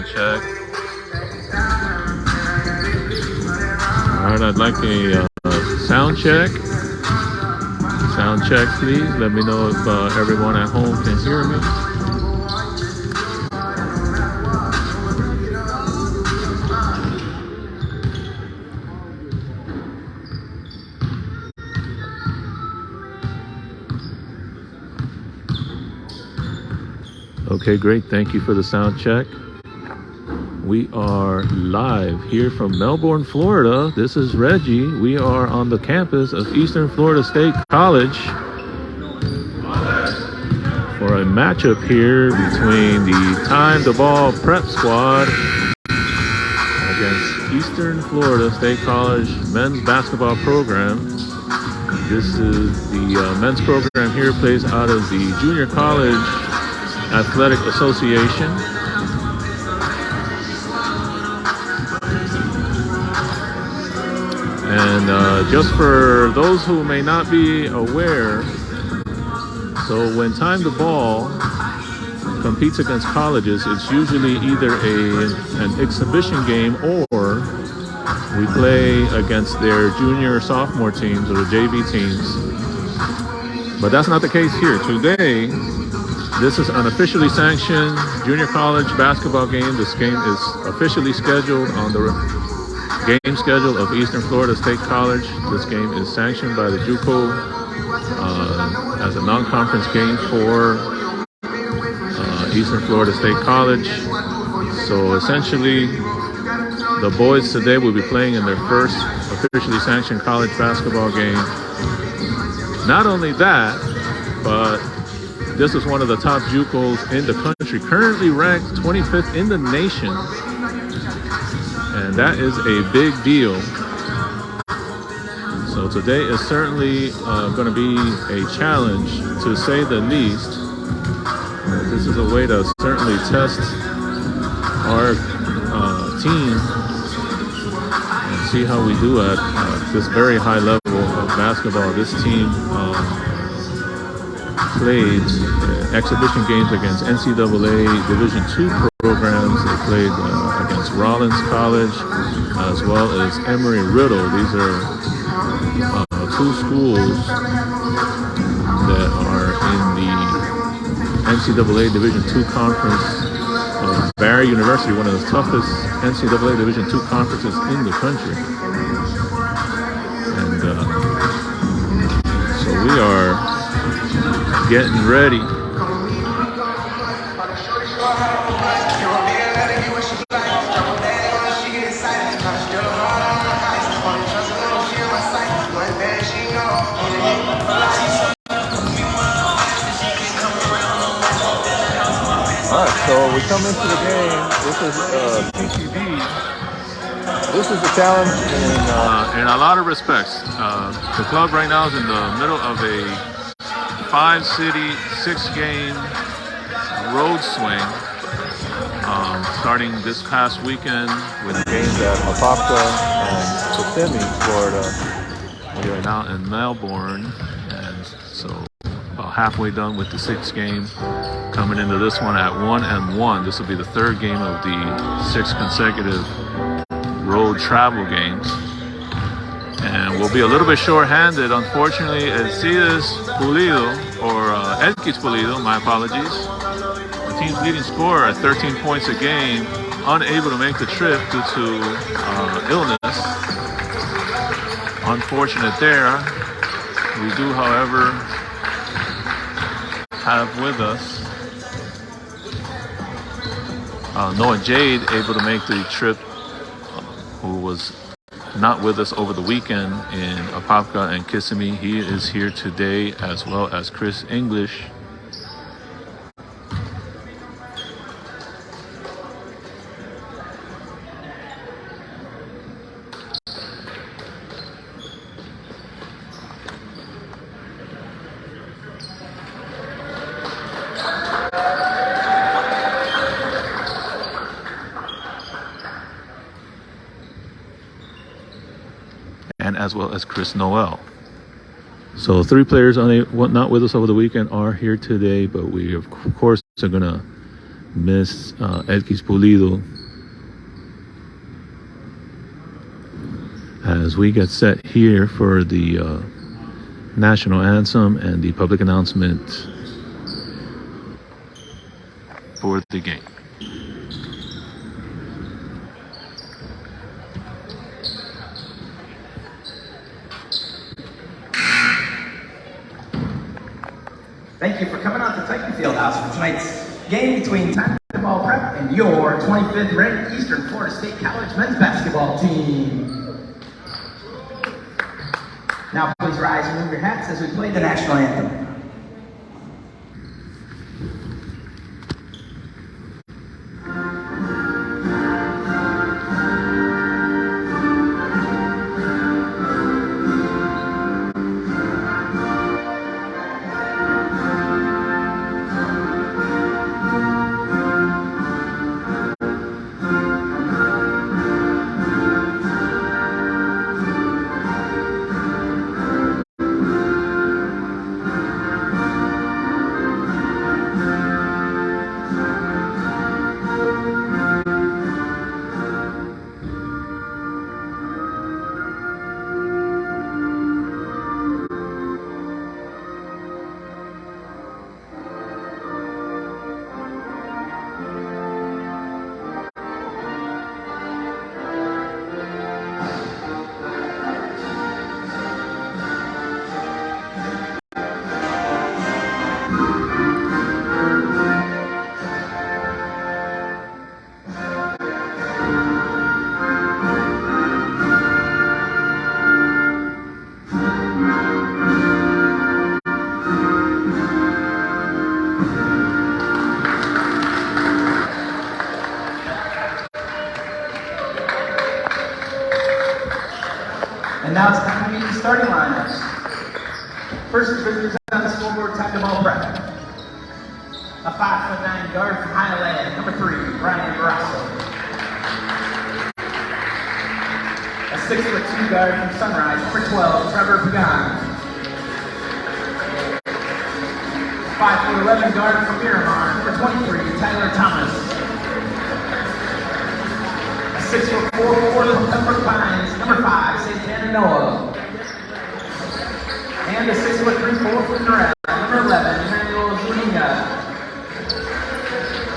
sound check. All right, I'd like a sound check. Sound check, please. Let me know if everyone at home can hear me. Okay, great. Thank you for the sound check. We are live here from Melbourne, Florida. This is Reggie. We are on the campus of Eastern Florida State College for a matchup here between the Time the Ball Prep Squad against Eastern Florida State College men's basketball program. This is the men's program here, plays out of the Junior College Athletic Association. And just for those who may not be aware, so when Time the Ball competes against colleges, it's usually either an exhibition game or we play against their junior or sophomore teams or the JV teams. But that's not the case here. Today, this is an officially sanctioned junior college basketball game. This game is officially scheduled on the game schedule of Eastern Florida State College. This game is sanctioned by the JUCO as a non-conference game for Eastern Florida State College. So essentially, the boys today will be playing in their first officially sanctioned college basketball game. Not only that, but this is one of the top JUCOs in the country, currently ranked 25th in the nation. And that is a big deal. So today is certainly going to be a challenge, to say the least. This is a way to certainly test our team and see how we do at this very high level of basketball. This team played exhibition games against NCAA Division II programs. They played against Rollins College as well as Emory-Riddle. These are two schools that are in the NCAA Division II conference. Barry University, one of the toughest NCAA Division II conferences in the country. And so we are getting ready. Alright, so we come into the game. This is PCB. This is a challenge in a lot of respects. The club right now is in the middle of a 5-city, 6-game road swing, starting this past weekend with games at Apopka and Kissimmee, Florida. We are now in Melbourne, and so about halfway done with the 6th game. Coming into this one at 1-1. This will be the 3rd game of the 6 consecutive road travel games. And we'll be a little bit short-handed, unfortunately. Elcides Pulido, or Elkis Pulido, my apologies, the team's leading scorer at 13 points a game, unable to make the trip due to illness. Unfortunate there. We do, however, have with us Noah Jade, able to make the trip, who was not with us over the weekend in Apopka and Kissimmee. He is here today, as well as Chris English. And as well as Chris Noel. So 3 players not with us over the weekend are here today, but we of course are going to Miss Elkis Pulido, as we get set here for the national anthem and the public announcement for the game. Thank you for coming out to Titan Fieldhouse for tonight's game between Titan Ball Prep and your 25th ranked Eastern Florida State College men's basketball team. Now please rise and move your hats as we play the national anthem. And now it's time to meet the starting lineups. First is visitors on the scoreboard, Titan Ball Prep. A 5'9" guard from Highland, number 3, Brian Barrasso. A 6'2" guard from Sunrise, number 12, Trevor Pagan. 5'11" guard from Miramar, number 23, Tyler Thomas. A 6'4" forward from Pembroke Pines, number 5, Santana Noah. And a 6'3" from Norrell, number 11, Emmanuel Zuniga.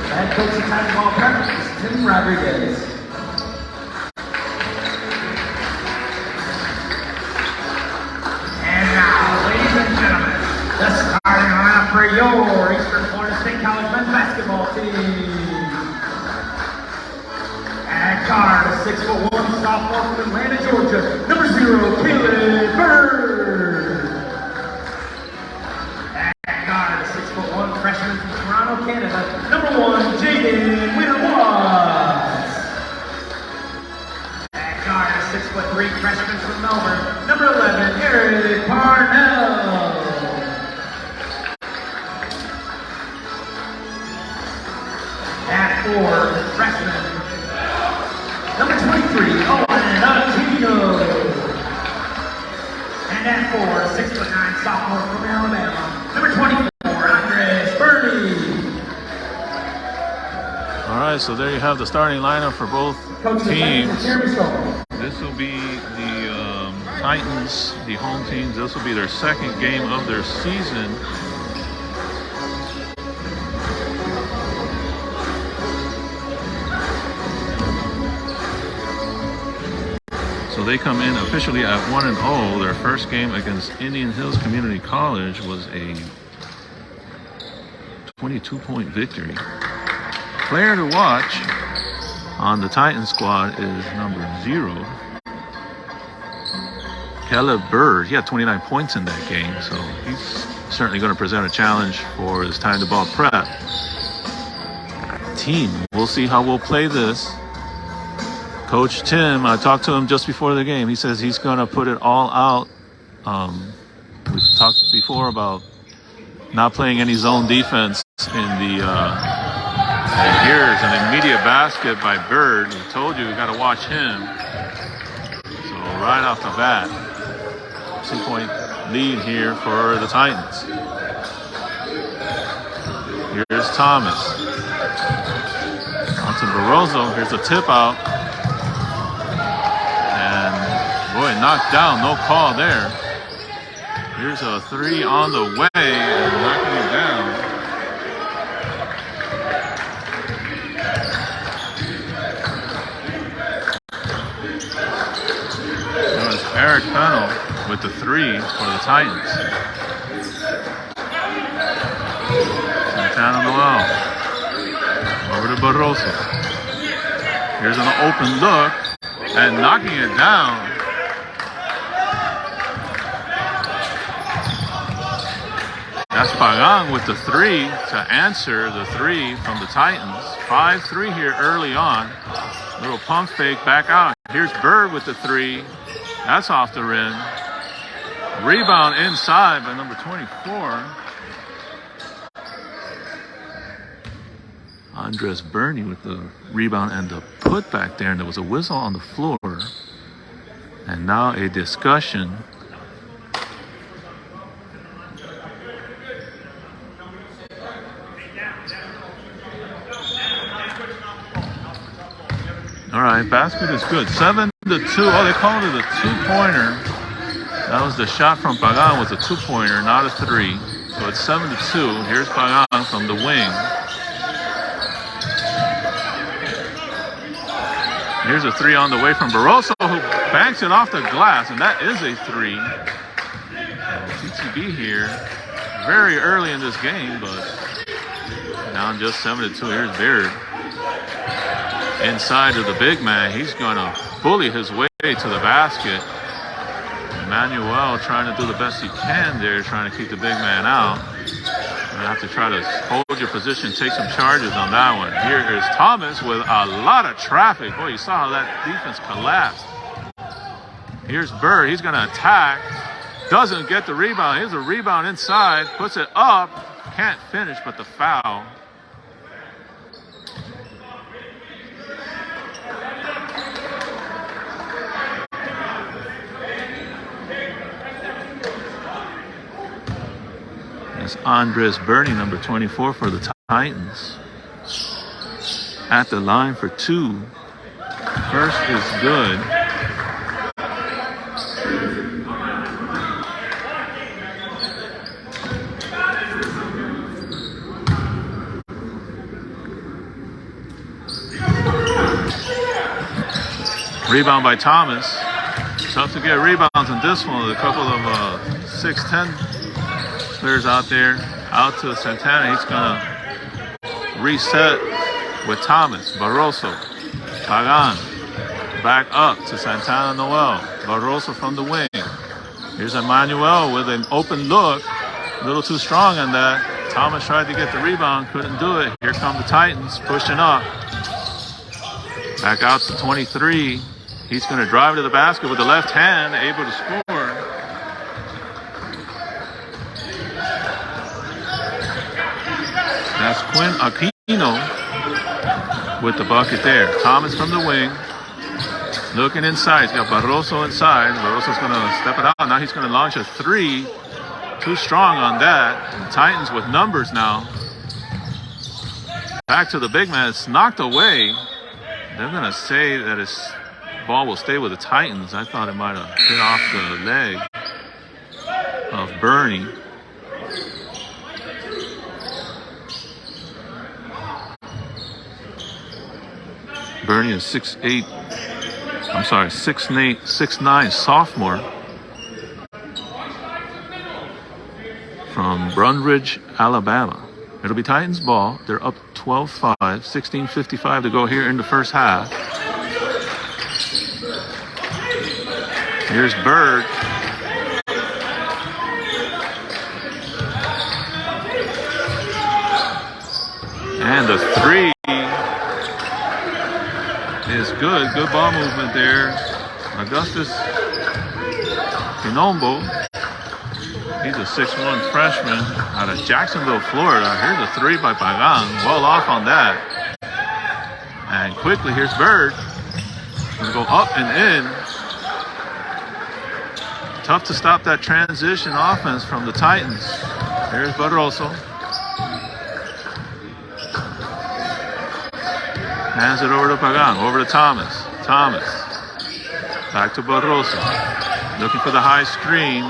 The head coach of Titan Ball Prep is Tim Rodriguez. And now, ladies and gentlemen, the starting lineup for your Eastern Florida State College men's basketball team. At guard, a 6'1" sophomore from Atlanta, Georgia, number 0, Caleb Bird. At guard, a 6'1" freshman from Toronto, Canada, number 1, Jaden Winter-Watts. At guard, a 6'3" freshman from Melbourne, number 11, Eric Parnell. At 4, freshman, number 23, Owen Aquino. And at 4, 6'9" sophomore from Alabama, number 24, Andres Burney. All right, so there you have the starting lineup for both teams. This will be the Titans, the home teams. This will be their second game of their season. So they come in officially at 1-0. Their first game against Indian Hills Community College was a 22-point victory. Player to watch on the Titan squad is number 0, Caleb Bird. He had 29 points in that game, so he's certainly going to present a challenge for his Titan Ball Prep team. We'll see how we'll play this. Coach Tim, I talked to him just before the game. He says he's going to put it all out. We talked before about not playing any zone defense in the and here's an immediate basket by Bird. He told you we got to watch him. So right off the bat, 2-point lead here for the Titans. Here's Thomas. to Barroso. Here's a tip out. And boy, knocked down, no call there. Here's a 3 on the way and knocking it down. That was Eric Pennell with the 3 for the Titans. Santana Noel. Over to Barroso. Here's an open look and knocking it down. That's Pagan with the 3 to answer the 3 from the Titans. 5-3 here early on. Little pump fake back out. Here's Bird with the 3. That's off the rim. Rebound inside by number 24. Andres Burney with the rebound and the putback there. And there was a whistle on the floor. And now a discussion. All right, basket is good. 7-2. Oh, they called it a 2-pointer. That was the shot from Pagan was a 2-pointer, not a 3. So it's 7-2. Here's Pagan from the wing. Here's a 3 on the way from Barroso, who banks it off the glass, and that is a 3. TTB here, very early in this game, but down just 7-2. Here's Beard. Inside of the big man, he's going to bully his way to the basket. Emmanuel trying to do the best he can there, trying to keep the big man out. You have to try to hold your position, take some charges on that one. Here is Thomas with a lot of traffic. Boy, you saw how that defense collapsed. Here's Bird. He's going to attack. Doesn't get the rebound. Here's a rebound inside. Puts it up. Can't finish, but the foul. It's Andres Burney, number 24 for the Titans. At the line for 2. First is good. Rebound by Thomas. Tough to get rebounds in this one with a couple of 6'10" players out there. Out to Santana. He's going to reset with Thomas. Barroso. Pagan. Back up to Santana Noel. Barroso from the wing. Here's Emmanuel with an open look. A little too strong on that. Thomas tried to get the rebound. Couldn't do it. Here come the Titans pushing up. Back out to 23. He's going to drive to the basket with the left hand. Able to score. That's Quinn Aquino with the bucket there. Thomas from the wing. Looking inside. He's got Barroso inside. Barroso's going to step it out. Now he's going to launch a 3. Too strong on that. And Titans with numbers now. Back to the big man. It's knocked away. They're going to say that his ball will stay with the Titans. I thought it might have hit off the leg of Burney. Burney is 6'9" sophomore from Brundridge, Alabama. It'll be Titans ball. They're up 12-5, 16:55 to go here in the first half. Here's Bird. And the 3 is good. Good ball movement there. Augustus Pinombo. He's a 6'1" freshman out of Jacksonville, Florida. Here's a 3 by Pagan. Well off on that. And quickly, here's Bird. Gonna go up and in. Tough to stop that transition offense from the Titans. Here's Barroso. Hands it over to Pagan, over to Thomas. Thomas. Back to Barroso. Looking for the high screen.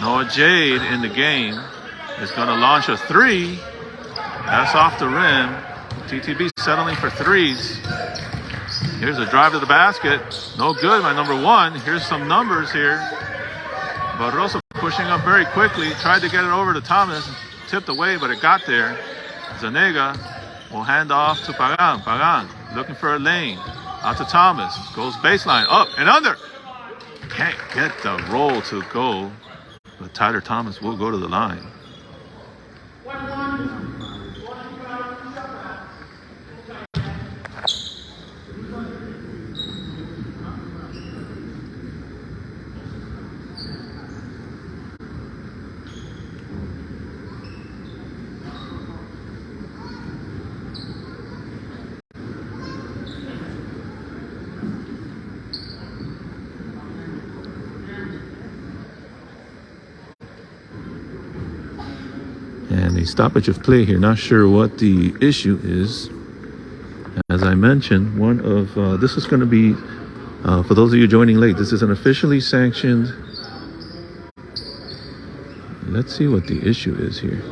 Noah Jade in the game is going to launch a three. That's off the rim. TTB settling for threes. Here's a drive to the basket. No good by number one. Here's some numbers here. Barroso pushing up very quickly. Tried to get it over to Thomas. Tipped away, but it got there. Zanega will hand off to Pagan. Pagan looking for a lane. Out to Thomas. Goes baseline. Up and under. Can't get the roll to go. But Tyler Thomas will go to the line. And a stoppage of play here. Not sure what the issue is. As I mentioned, this is going to be, for those of you joining late, this is an officially sanctioned. Let's see what the issue is here.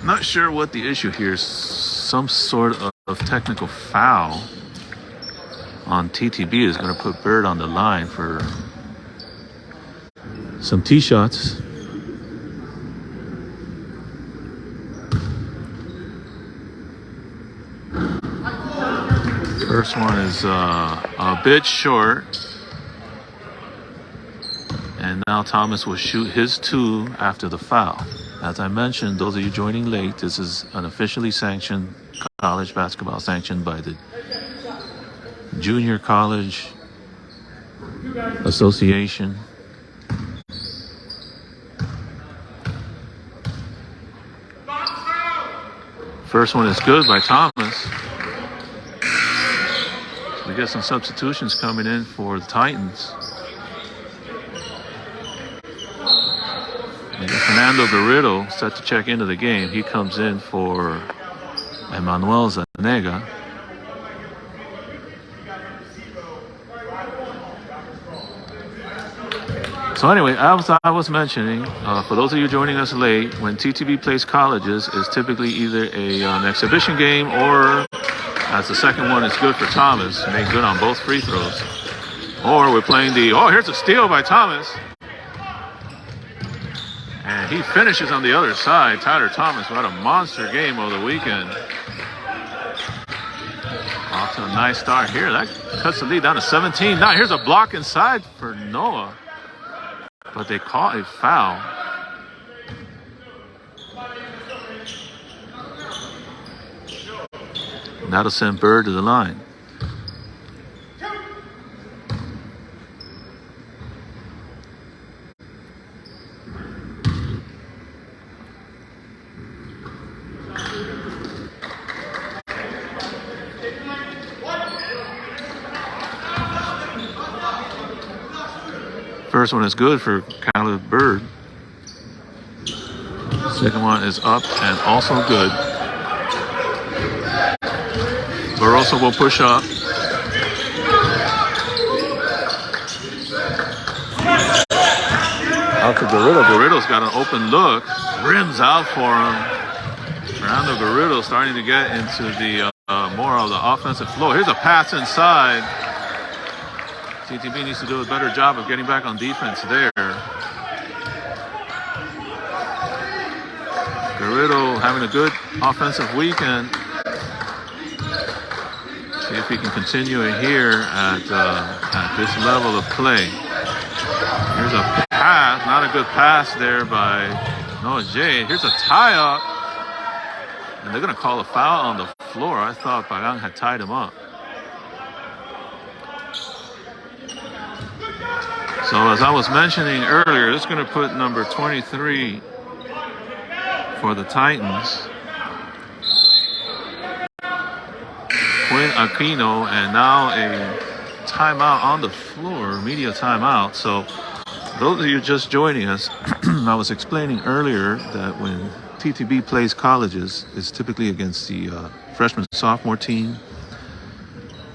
Not sure what the issue here is. Some sort of technical foul on TTB is going to put Bird on the line for some tee shots. First one is a bit short. And now Thomas will shoot his two after the foul. As I mentioned, those of you joining late, this is an officially sanctioned college basketball sanctioned by the Junior College Association. First one is good by Thomas. We get some substitutions coming in for the Titans. Fernando Garrido set to check into the game. He comes in for Emmanuel Zanega. So anyway, as I was mentioning, for those of you joining us late, when TTB plays colleges, it's typically either an exhibition game or, as the second one is good for Thomas, made good on both free throws. Or we're playing here's a steal by Thomas. And he finishes on the other side. Tyler Thomas, what a monster game over the weekend. Off to a nice start here. That cuts the lead down to 17. Now here's a block inside for Noah. But they call a foul. And that'll send Bird to the line. First one is good for Caleb Bird. Second one is up and also good. Barroso will push up. Out to Garrido. Garrido's got an open look. Rims out for him. Fernando Garrido starting to get into the more of the offensive flow. Here's a pass inside. TTB needs to do a better job of getting back on defense there. Garrido having a good offensive weekend. See if he can continue it here at this level of play. Here's a pass, not a good pass there by Noah Jade. Here's a tie-up. And they're going to call a foul on the floor. I thought Pagan had tied him up. So as I was mentioning earlier, this is going to put number 23 for the Titans Quinn Aquino, and now a timeout on the floor, media timeout. So those of you just joining us, I was explaining earlier that when TTB plays colleges, it's typically against the freshman sophomore team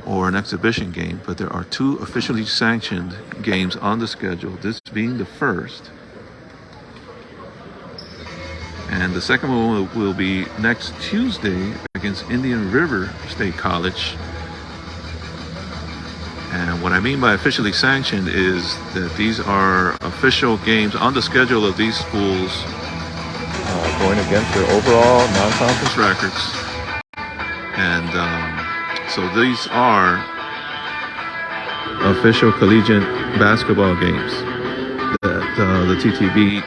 or an exhibition game, but there are two officially sanctioned games on the schedule, this being the first. And the second one will be next Tuesday against Indian River State College. And what I mean by officially sanctioned is that these are official games on the schedule of these schools going against their overall non-conference records. And so these are official collegiate basketball games that the TTB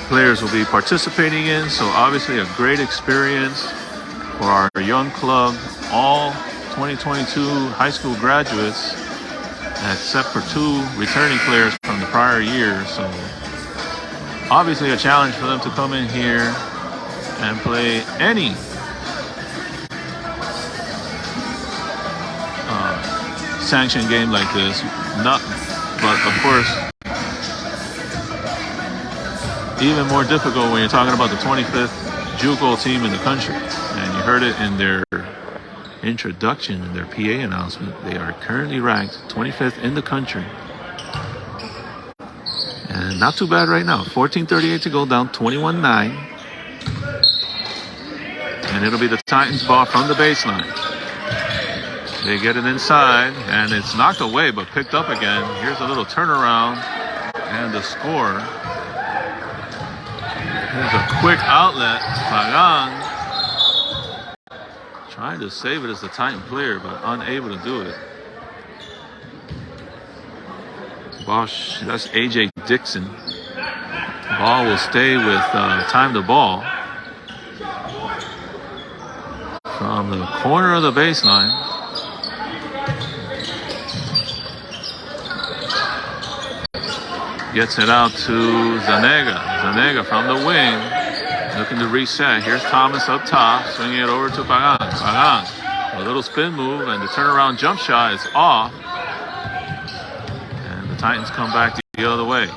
players will be participating in. So obviously a great experience for our young club, all 2022 high school graduates, except for two returning players from the prior year. So obviously a challenge for them to come in here and play any sanctioned game like this. But of course, even more difficult when you're talking about the 25th JUCO team in the country. And you heard it in their introduction, in their PA announcement. They are currently ranked 25th in the country. And not too bad right now. 14:38 to go, down 21-9. And it'll be the Titans ball from the baseline. They get it inside, and it's knocked away, but picked up again. Here's a little turnaround, and the score. Here's a quick outlet. Pagan trying to save it as the Titan player, but unable to do it. Bosch, that's AJ Dixon. Ball will stay with time to ball. From the corner of the baseline. Gets it out to Zanega. Zanega from the wing, looking to reset. Here's Thomas up top, swinging it over to Pagan. Pagan, a little spin move, and the turnaround jump shot is off. And the Titans come back the other way.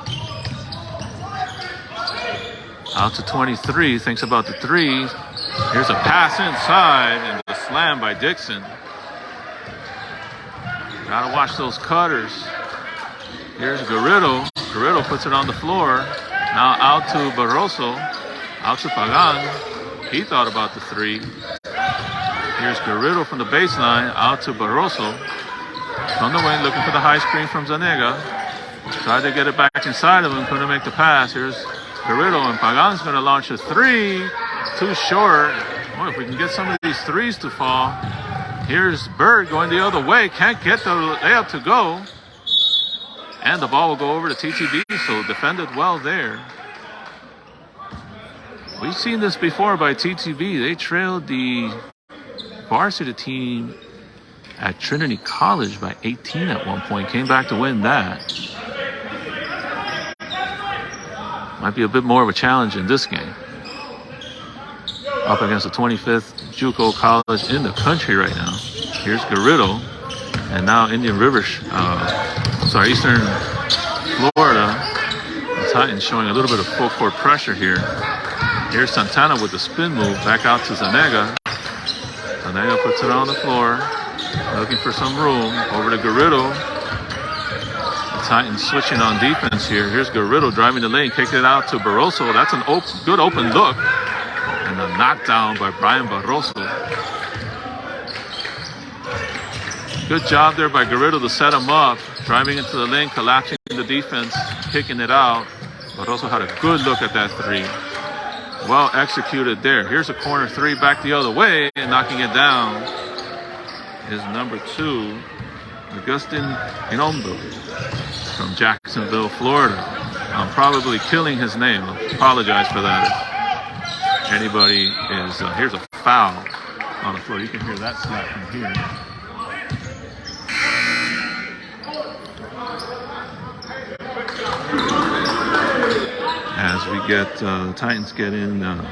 Out to 23, thinks about the three. Here's a pass inside, and the slam by Dixon. Gotta watch those cutters. Here's Garrido. Garrido puts it on the floor. Now out to Barroso. Out to Pagan. He thought about the three. Here's Garrido from the baseline. Out to Barroso. From the wing, looking for the high screen from Zanega. Tried to get it back inside of him. Couldn't make the pass. Here's Garrido, and Pagan's going to launch a three. Too short. Boy, if we can get some of these threes to fall. Here's Bird going the other way. Can't get the layup to go. And the ball will go over to TTB, so defended well there. We've seen this before by TTB. They trailed the varsity team at Trinity College by 18 at one point. Came back to win that. Might be a bit more of a challenge in this game. Up against the 25th JUCO college in the country right now. Here's Garrido. And now Indian River, Eastern Florida. The Titans showing a little bit of full court pressure here. Here's Santana with the spin move. Back out to Zanega. Zanega puts it on the floor. Looking for some room. Over to Garrido. The Titans switching on defense here. Here's Garrido driving the lane. Kicked it out to Barroso. That's a good open look. And a knockdown by Brian Barroso. Good job there by Garrido to set him up. Driving into the lane, collapsing the defense, kicking it out. But also had a good look at that three. Well executed there. Here's a corner three back the other way, and knocking it down is number 2, Augustin Hinondo from Jacksonville, Florida. I'm probably killing his name. I apologize for that. If anybody is, here's a foul on the floor. You can hear that slap from here. As we get the Titans get in on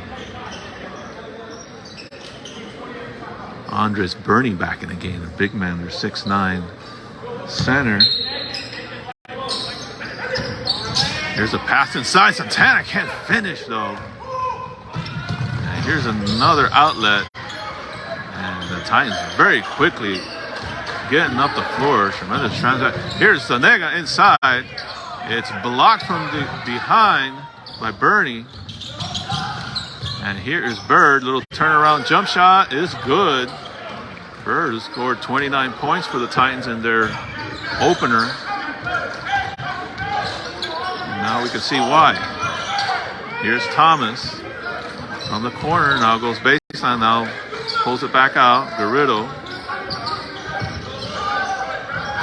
Andres Bernie back in the game. The big man, their 6'9" center. Here's a pass inside. Santana can't finish though. And here's another outlet. And the Titans very quickly getting up the floor. Tremendous transaction. Here's Zanega inside. It's blocked from the behind by Bernie. And here is Bird. Little turnaround jump shot is good. Bird has scored 29 points for the Titans in their opener. And now we can see why. Here's Thomas from the corner. Now goes baseline. Now pulls it back out. Garrido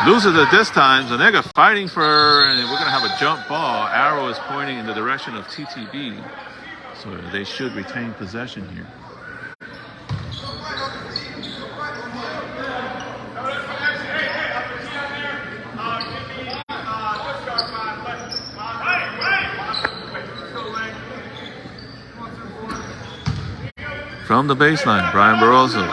loses it this time. Zanega fighting for, and we're going to have a jump ball. Arrow is pointing in the direction of TTB. So they should retain possession here. From the baseline, Brian Barroso.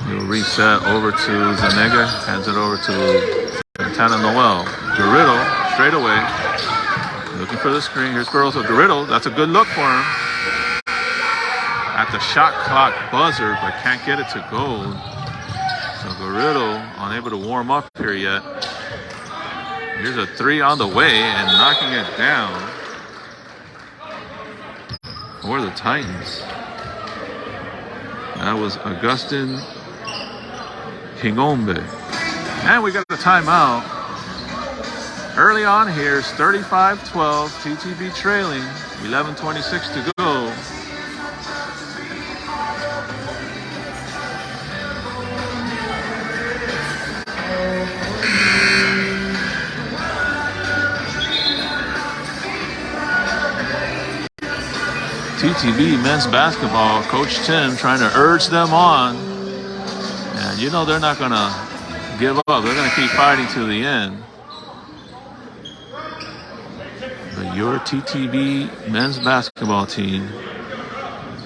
He'll reset over to Zanega, hands it over to Santana Noel. Garrido, straight away. Looking for the screen. Here's Barroso. Garrido, that's a good look for him. At the shot clock buzzer, but can't get it to go. So Garrido unable to warm up here yet. Here's a three on the way and knocking it down for the Titans. That was Augustin Kingombe. And we got a timeout. Early on here is 35-12, TTB trailing, 11:26 to go. TTB men's basketball, Coach Tim trying to urge them on. And you know they're not going to give up. They're going to keep fighting to the end. But your TTB men's basketball team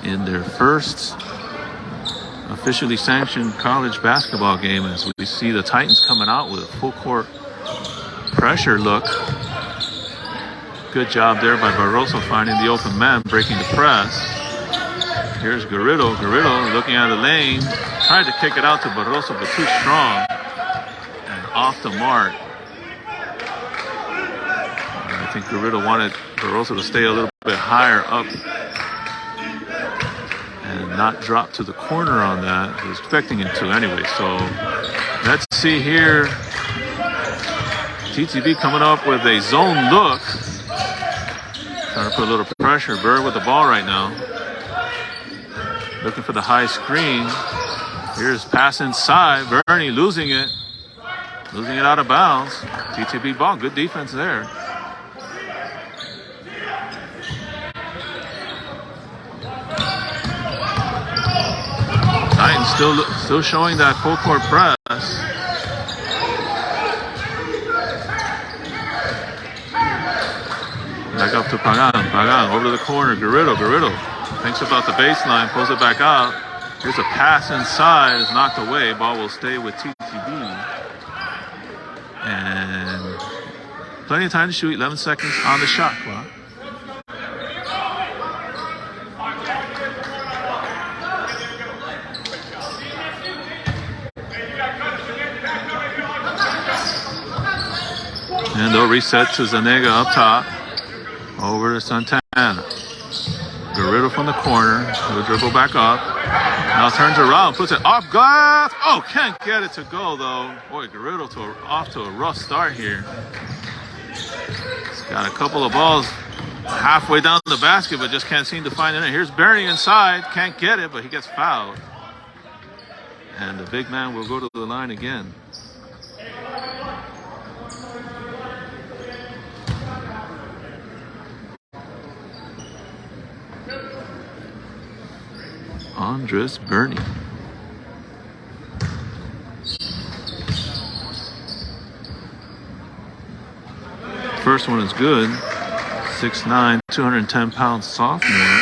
in their first officially sanctioned college basketball game, as we see the Titans coming out with a full court pressure look. Good job there by Barroso finding the open man, breaking the press. Here's Garrido. Garrido looking at the lane, tried to kick it out to Barroso, but too strong and off the mark. I think Garrido wanted Barroso to stay a little bit higher up and not drop to the corner on that. He was expecting him to anyway. So let's see here. TTB coming up with a zone look. Trying to put a little pressure. Bird with the ball right now. Looking for the high screen. Here's pass inside. Bernie losing it. Losing it out of bounds. TTB ball. Good defense there. Titans still showing that full court press. Back up to Pagan. Pagan over to the corner. Garrido. Garrido thinks about the baseline. Pulls it back out. Here's a pass inside. It's knocked away. Ball will stay with TTB. And plenty of time to shoot. 11 seconds on the shot clock. And they'll reset to Zanega up top. Over to Santana. Garrido from the corner. He'll dribble back up. Now turns around, puts it off glass. Oh, can't get it to go though. Boy, Garrido off to a rough start here. He's got a couple of balls halfway down the basket, but just can't seem to find it. Here's Bernie inside. Can't get it, but he gets fouled. And the big man will go to the line again. Andres Bernie. First one is good. 6'9", 210-pound sophomore.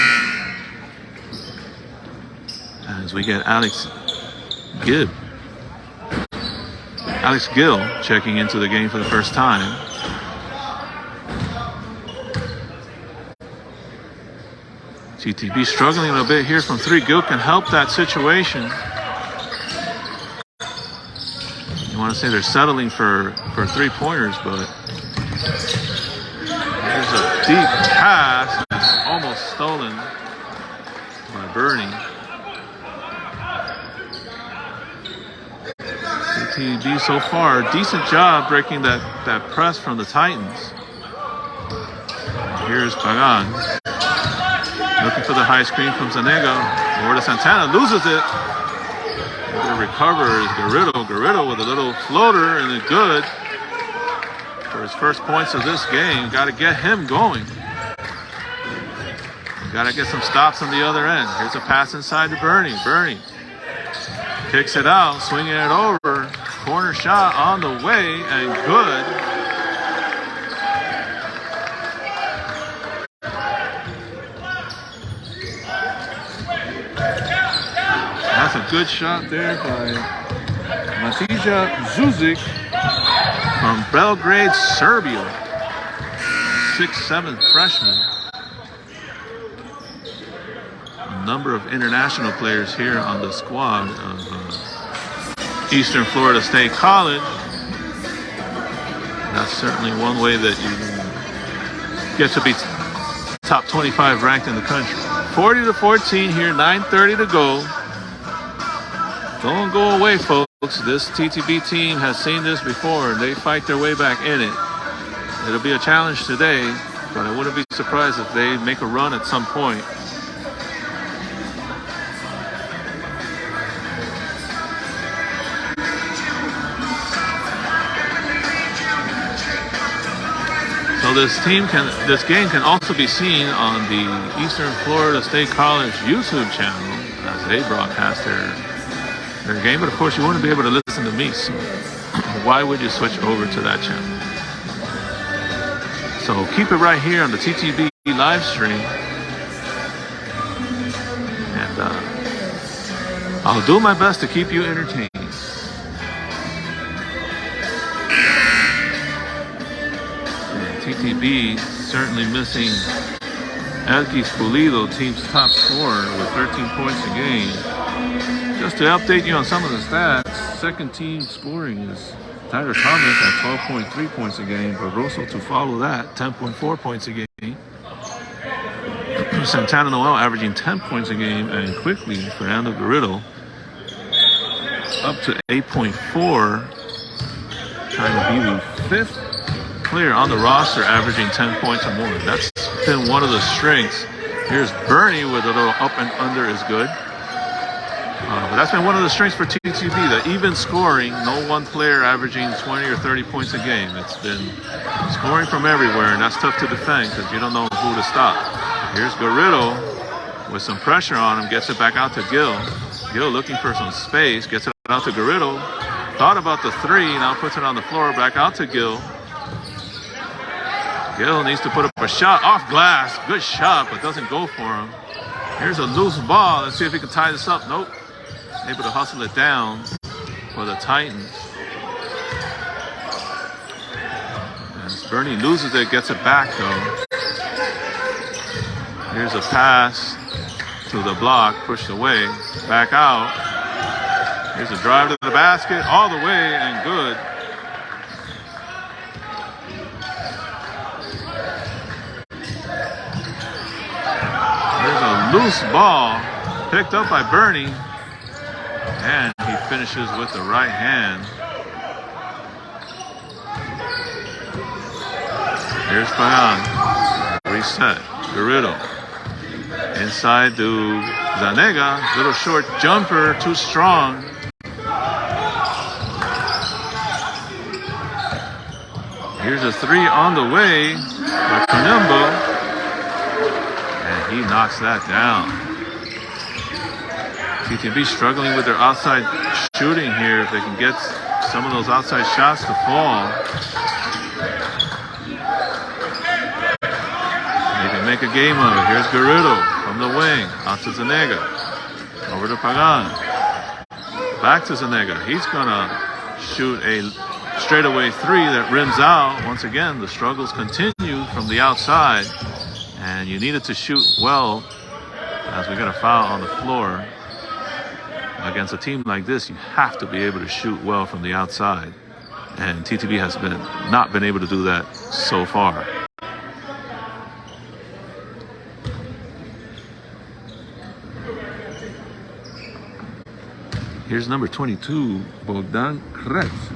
As as we get Alex Gill checking into the game for the first time. TTB struggling a bit here from three. Gill can help that situation. You want to say they're settling for three-pointers, but there's a deep pass. It's almost stolen by Bernie. TTB so far, decent job breaking that press from the Titans. Here's Pagan. Looking for the high screen from Zanega. Over to Santana, loses it. The recover is Garrido. Garrido with a little floater and it's good. For his first points of this game, got to get him going. Got to get some stops on the other end. Here's a pass inside to Bernie. Bernie kicks it out, swinging it over. Corner shot on the way and good. That's a good shot there by Matija Zuzic from Belgrade, Serbia. 6'7" freshman. A number of international players here on the squad of Eastern Florida State College. That's certainly one way that you get to be top 25 ranked in the country. 40-14 here, 9:30 to go. Don't go away, folks. This TTB team has seen this before. They fight their way back in it. It'll be a challenge today, but I wouldn't be surprised if they make a run at some point. So this game can also be seen on the Eastern Florida State College YouTube channel as they broadcast their game. But of course, you want to be able to listen to me. So why would you switch over to that channel? So keep it right here on the TTB live stream, and I'll do my best to keep you entertained. TTB certainly missing Elkis Pulido, team's top scorer with 13 points a game. Just to update you on some of the stats, second team scoring is Tyler Thomas at 12.3 points a game. Barroso to follow that, 10.4 points a game. Santana Noel averaging 10 points a game, and quickly Fernando Garrido up to 8.4, trying to be the fifth player on the roster averaging 10 points or more. That's been one of the strengths. Here's Bernie with a little up and under is good. But that's been one of the strengths for TTB, the even scoring, no one player averaging 20 or 30 points a game. It's been scoring from everywhere, and that's tough to defend because you don't know who to stop. Here's Garrido with some pressure on him, gets it back out to Gill. Gill looking for some space, gets it out to Garrido. Thought about the three, now puts it on the floor, back out to Gill. Gill needs to put up a shot off glass. Good shot, but doesn't go for him. Here's a loose ball. Let's see if he can tie this up. Nope. Able to hustle it down for the Titans. As Bernie loses it, gets it back though. Here's a pass to the block, pushed away, back out. Here's a drive to the basket, all the way and good. There's a loose ball picked up by Bernie. And he finishes with the right hand. Here's Payan. Reset. Garrido. Inside to Zanega. Little short jumper. Too strong. Here's a three on the way by Kanumba. And he knocks that down. TTB struggling with their outside shooting here. If they can get some of those outside shots to fall, they can make a game of it. Here's Garrido from the wing, out to Zanega. Over to Pagan. Back to Zanega. He's gonna shoot a straightaway three that rims out. Once again, the struggles continue from the outside. And you needed to shoot well, as we got a foul on the floor. Against a team like this, you have to be able to shoot well from the outside. And TTB has not been able to do that so far. Here's number 22, Bogdan Kretz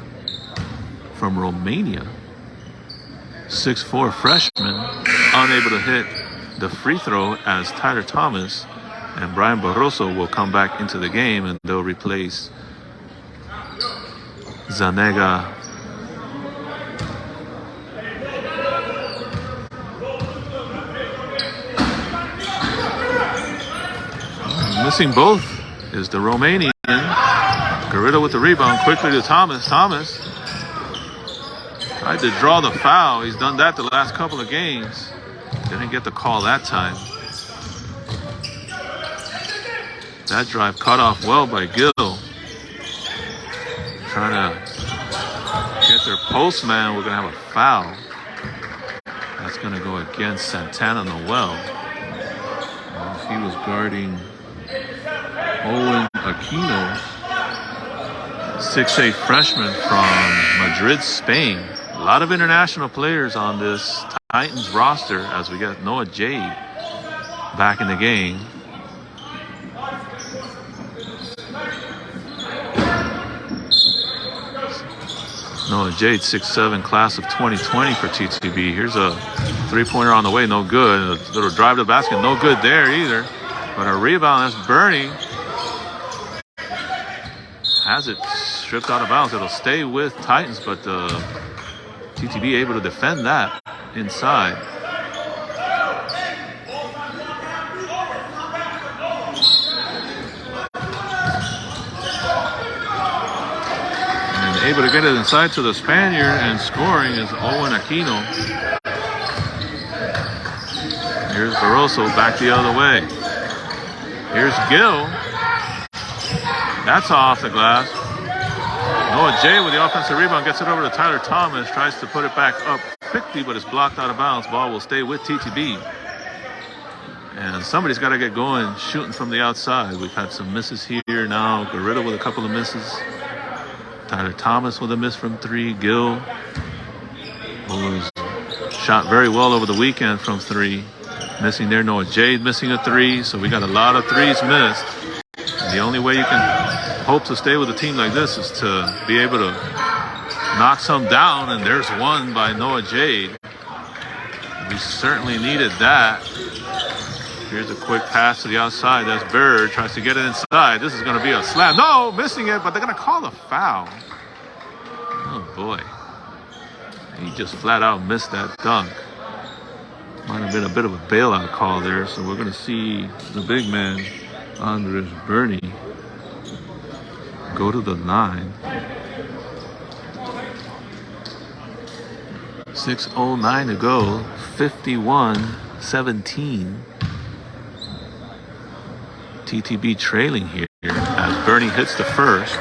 from Romania. 6'4" freshman, unable to hit the free throw as Tyler Thomas and Brian Barroso will come back into the game, and they'll replace Zanega. Missing both is the Romanian. Garrido with the rebound, quickly to Thomas. Thomas tried to draw the foul. He's done that the last couple of games. Didn't get the call that time. That drive cut off well by Gill. Trying to get their postman. We're going to have a foul. That's going to go against Santana Noel. He was guarding Owen Aquino, 6'8" freshman from Madrid, Spain. A lot of international players on this Titans roster as we get Noah Jade back in the game. Noah Jade, 6'7", class of 2020 for TTB. Here's a three-pointer on the way, no good. A little drive to the basket, no good there either. But a rebound, that's Bernie. Has it stripped out of bounds. It'll stay with Titans, but TTB able to defend that inside. And able to get it inside to the Spaniard, and scoring is Owen Aquino. Here's Barroso back the other way. Here's Gill. That's off the glass. Noah Jay with the offensive rebound, gets it over to Tyler Thomas, tries to put it back up quickly, but it's blocked out of bounds. Ball will stay with TTB. And somebody's got to get going, shooting from the outside. We've had some misses here now. Garrido with a couple of misses. Tyler Thomas with a miss from three. Gill, who was shot very well over the weekend from three. Missing there. Noah Jade missing a three. So we got a lot of threes missed. The only way you can hope to stay with a team like this is to be able to knock some down, and there's one by Noah Jade. We certainly needed that. Here's a quick pass to the outside. That's Bird, tries to get it inside. This is going to be a slam. No, missing it, but they're going to call a foul. Oh, boy. He just flat out missed that dunk. Might have been a bit of a bailout call there, so we're going to see the big man, Andres Bernie, go to the line. 6:09 to go. 51-17. TTB trailing here as Bernie hits the first.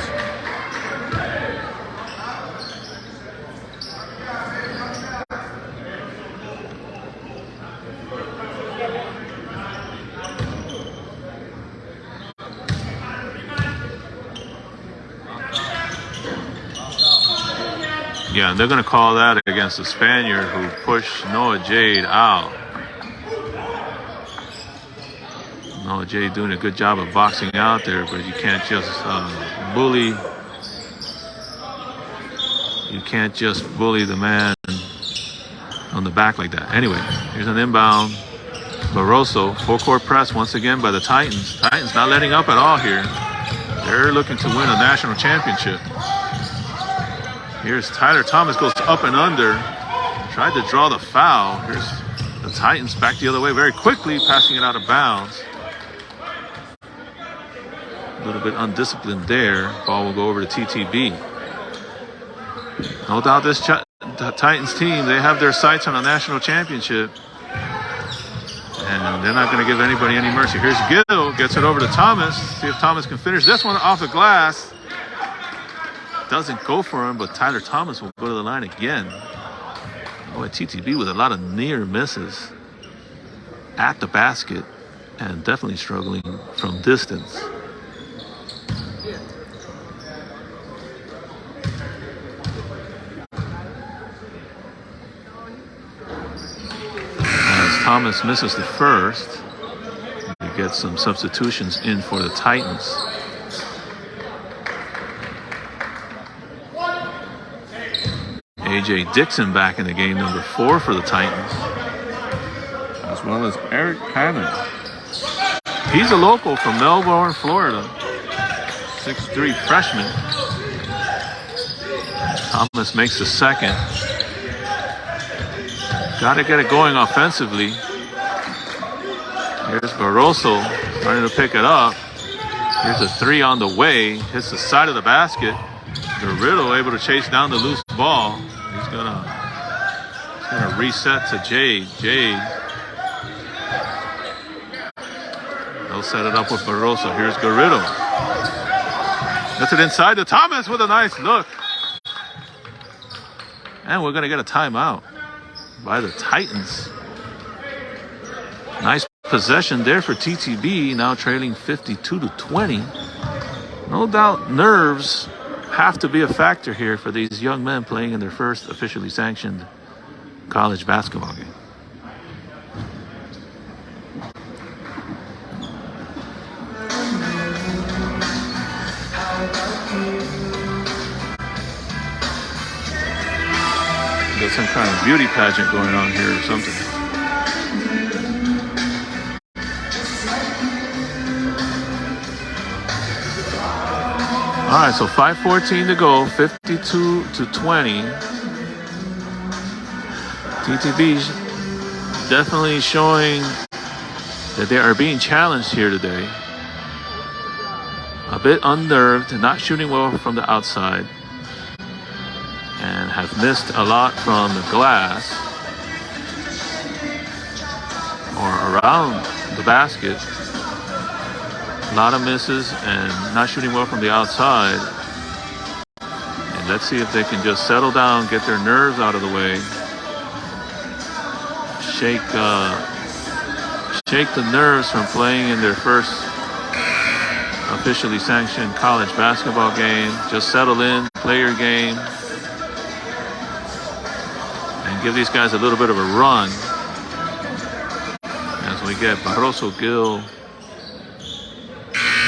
Yeah, and they're going to call that against the Spaniard who pushed Noah Jade out. Noah Jade doing a good job of boxing out there, but you can't just bully. You can't just bully the man on the back like that. Anyway, here's an inbound. Barroso, full-court press once again by the Titans. Titans not letting up at all here. They're looking to win a national championship. Here's Tyler Thomas, goes up and under. Tried to draw the foul. Here's the Titans back the other way very quickly, passing it out of bounds. A little bit undisciplined there. Ball will go over to TTB. No doubt this Titans team, they have their sights on a national championship. And they're not going to give anybody any mercy. Here's Gill, gets it over to Thomas. See if Thomas can finish this one off the glass. Doesn't go for him, but Tyler Thomas will go to the line again. Boy, TTB with a lot of near misses at the basket and definitely struggling from distance. As Thomas misses the first, we get some substitutions in for the Titans. A.J. Dixon back in the game, number 4 for the Titans, as well as Eric Hammond. He's a local from Melbourne, Florida, 6'3" freshman. Thomas makes the second. Got to get it going offensively. Here's Barroso starting to pick it up. Here's a 3 on the way. Hits the side of the basket. Garrido able to chase down the loose ball. He's gonna reset to Jade. They'll set it up with Barroso. Here's Garrido. That's it inside to Thomas with a nice look. And we're gonna get a timeout by the Titans. Nice possession there for TTB, now trailing 52-20. No doubt nerves have to be a factor here for these young men playing in their first officially sanctioned college basketball game. Got some kind of beauty pageant going on here or something. All right, so 5:14 to go, 52-20. TTB definitely showing that they are being challenged here today. A bit unnerved, not shooting well from the outside, and have missed a lot from the glass or around the basket. A lot of misses and not shooting well from the outside. And let's see if they can just settle down, get their nerves out of the way. Shake the nerves from playing in their first officially sanctioned college basketball game. Just settle in, play your game, and give these guys a little bit of a run as we get Barroso, Gill,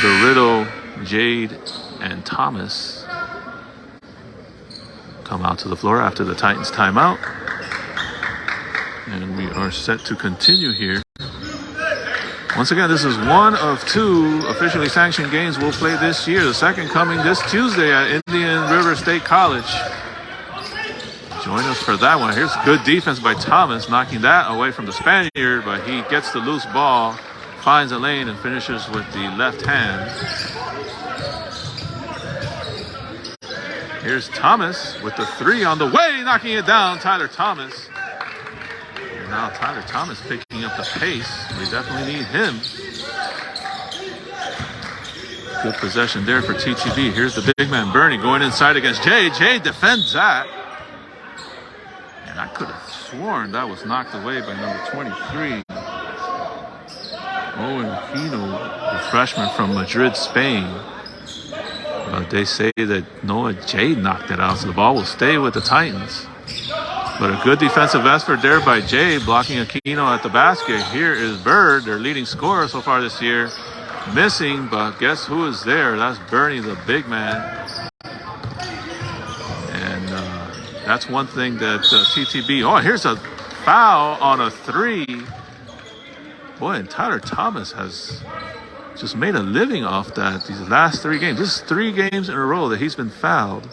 Garrido, Jade, and Thomas come out to the floor after the Titans timeout. And we are set to continue here. Once again, this is one of 2 officially sanctioned games we'll play this year. The second coming this Tuesday at Indian River State College. Join us for that one. Here's good defense by Thomas, knocking that away from the Spaniard, but he gets the loose ball, finds a lane, and finishes with the left hand. Here's Thomas with the 3 on the way, knocking it down. Tyler Thomas. And now Tyler Thomas picking up the pace. We definitely need him. Good possession there for TTB. Here's the big man, Bernie, going inside against Jay. Jay defends that. And I could have sworn that was knocked away by number 23. Owen Aquino, the freshman from Madrid, Spain. But they say that Noah Jade knocked it out, so the ball will stay with the Titans. But a good defensive effort there by Jade, blocking Aquino at the basket. Here is Bird, their leading scorer so far this year. Missing, but guess who is there? That's Bernie, the big man. And that's one thing that TTB... Oh, here's a foul on a 3. Boy, and Tyler Thomas has just made a living off that these last 3 games. This is 3 games in a row that he's been fouled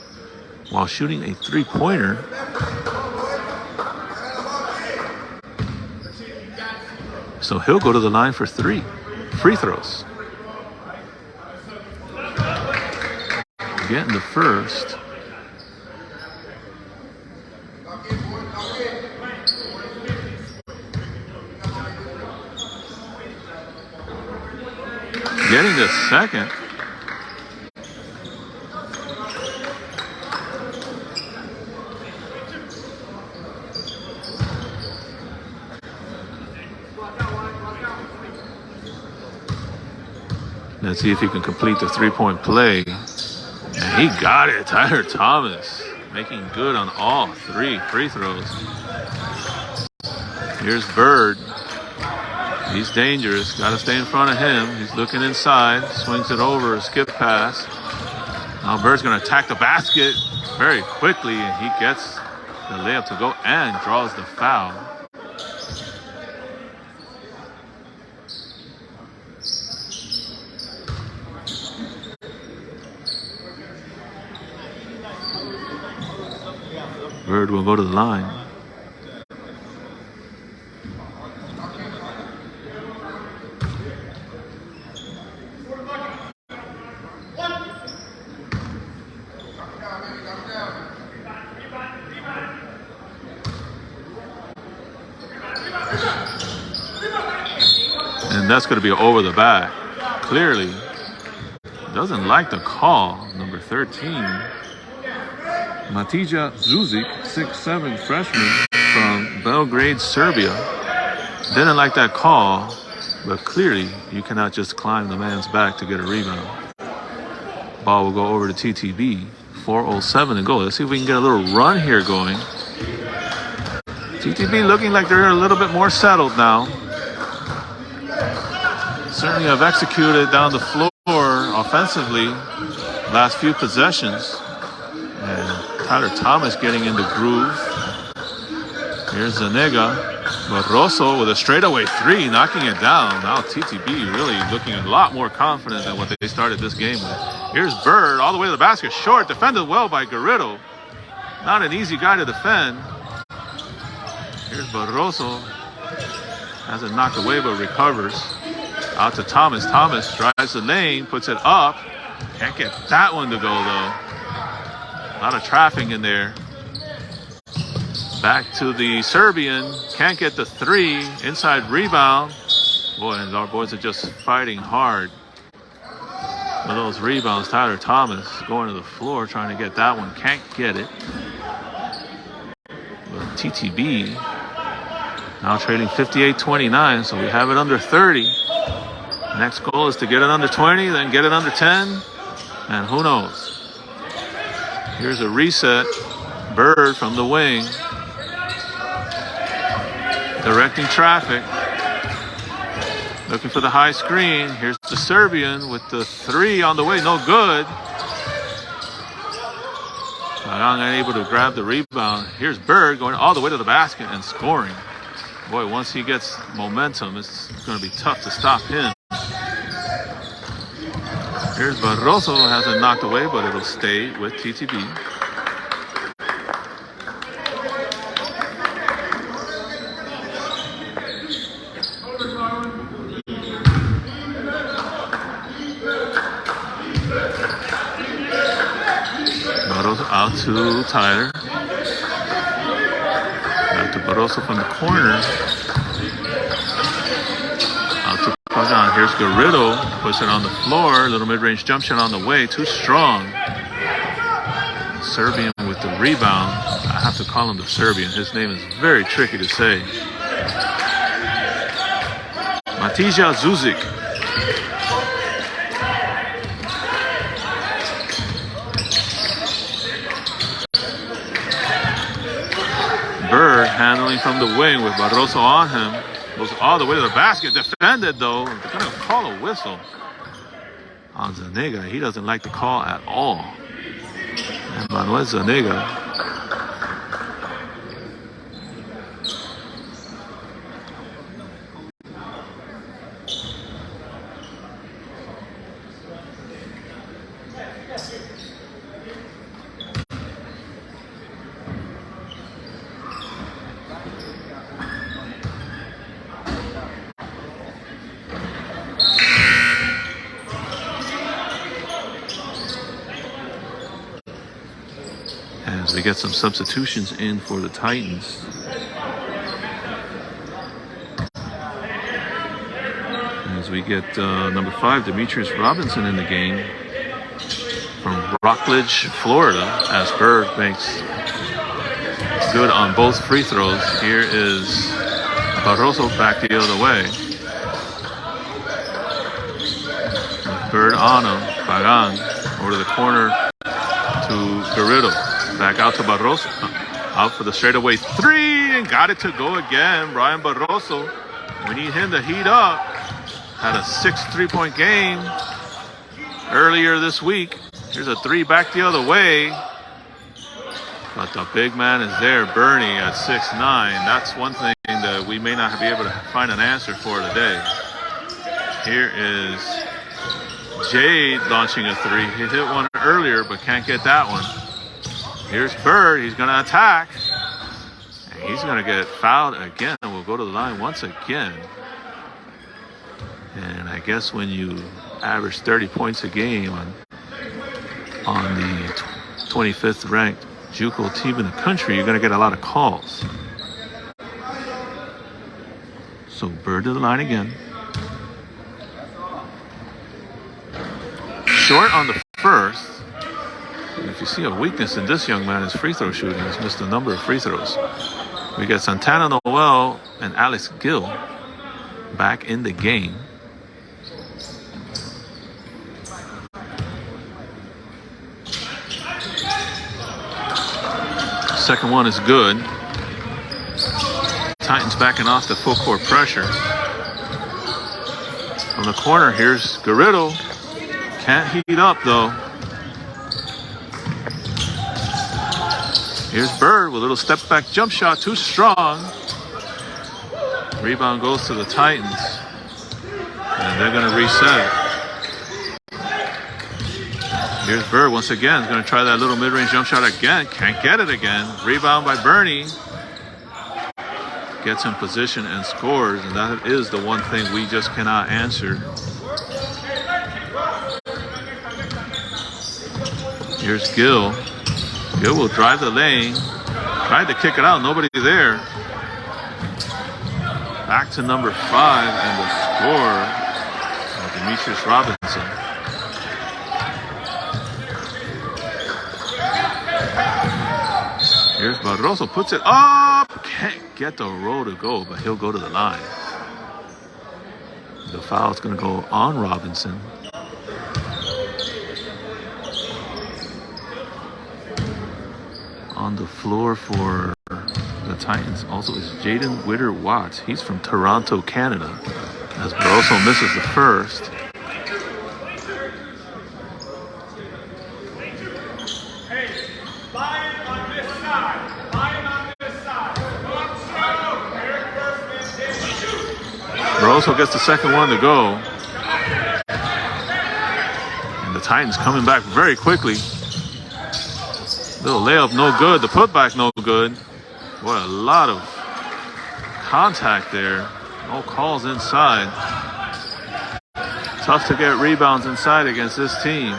while shooting a 3-pointer. So he'll go to the line for 3 free throws. Getting the first. getting the second. Let's see if he can complete the three-point play. And he got it. Tyler Thomas making good on all 3 free throws. Here's Bird. He's dangerous. Got to stay in front of him. He's looking inside. Swings it over. A skip pass. Now Bird's going to attack the basket very quickly. And he gets the layup to go and draws the foul. Bird will go to the line. And that's going to be over the back. Clearly doesn't like the call. Number 13. Matija Zuzic, 6'7" freshman from Belgrade, Serbia. Didn't like that call, but clearly you cannot just climb the man's back to get a rebound. Ball will go over to TTB. 4:07 to go. Let's see if we can get a little run here going. TTB looking like they're a little bit more settled now. Certainly have executed down the floor offensively last few possessions. And Tyler Thomas getting in the groove. Here's Zanega. Barroso with a straightaway 3, knocking it down. Now TTB really looking a lot more confident than what they started this game with. Here's Bird all the way to the basket. Short, defended well by Garrido. Not an easy guy to defend. Here's Barroso. Has it knocked away but recovers. Out to Thomas. Thomas drives the lane, puts it up. Can't get that one to go though. A lot of traffic in there. Back to the Serbian. Can't get the 3. Inside rebound. Boy, and our boys are just fighting hard for those rebounds. Tyler Thomas going to the floor trying to get that one. Can't get it. But TTB now trading 58-29, so we have it under 30. Next goal is to get it under 20, then get it under 10, and who knows. Here's a reset. Bird from the wing. Directing traffic. Looking for the high screen. Here's the Serbian with the 3 on the way. No good. Young unable to grab the rebound. Here's Bird going all the way to the basket and scoring. Boy, once he gets momentum, it's going to be tough to stop him. Here's Barroso, hasn't knocked away, but it'll stay with TTB. Barroso out to Tyler. Back to Barroso from the corner. Out to Pagan. Here's Garrido. Puts it on the floor. Little mid-range jump shot on the way. Too strong. Serbian with the rebound. I have to call him the Serbian. His name is very tricky to say. Matija Zuzic. Bird handling from the wing with Barroso on him. Goes all the way to the basket. Defended though. They're going to call a whistle on Zanega. He doesn't like the call at all. And Manuel Zanega. As we get some substitutions in for the Titans. As we get number 5, Demetrius Robinson, in the game from Rockledge, Florida, as Bird makes good on both free throws. Here is Barroso back the other way. Bird on him. Pagan over to the corner to Garrido. Back out to Barroso. Out for the straightaway 3 and got it to go again. Brian Barroso. We need him to heat up. Had a 6 3-point game earlier this week. Here's a 3 back the other way. But the big man is there, Bernie, at 6'9". That's one thing that we may not be able to find an answer for today. Here is Jade launching a 3. He hit one earlier, but can't get that one. Here's Bird. He's going to attack. And he's going to get fouled again. And we'll go to the line once again. And I guess when you average 30 points a game on the 25th ranked JUCO team in the country, you're going to get a lot of calls. So Bird to the line again. Short on the first. And if you see a weakness in this young man, his free throw shooting. He's missed a number of free throws. We got Santana Noel and Alex Gill back in the game. Second one is good. Titans backing off the full court pressure. From the corner, here's Garrido. Can't heat up though. Here's Bird with a little step back jump shot, too strong. Rebound goes to the Titans. And they're going to reset. Here's Bird once again. He's going to try that little mid-range jump shot again. Can't get it again. Rebound by Bernie. Gets in position and scores. And that is the one thing we just cannot answer. Here's Gill. Gill will drive the lane. Tried to kick it out. Nobody there. Back to number 5 and the score. Demetrius Robinson. Here's Barroso, puts it up. Can't get the roll to go, but he'll go to the line. The foul is going to go on Robinson. On the floor for the Titans also is Jaden Witter-Watts. He's from Toronto, Canada. As Barroso misses the first. Barroso gets the second one to go. And the Titans coming back very quickly. Little layup, no good. The putback, no good. Boy, a lot of contact there. No calls inside. Tough to get rebounds inside against this team.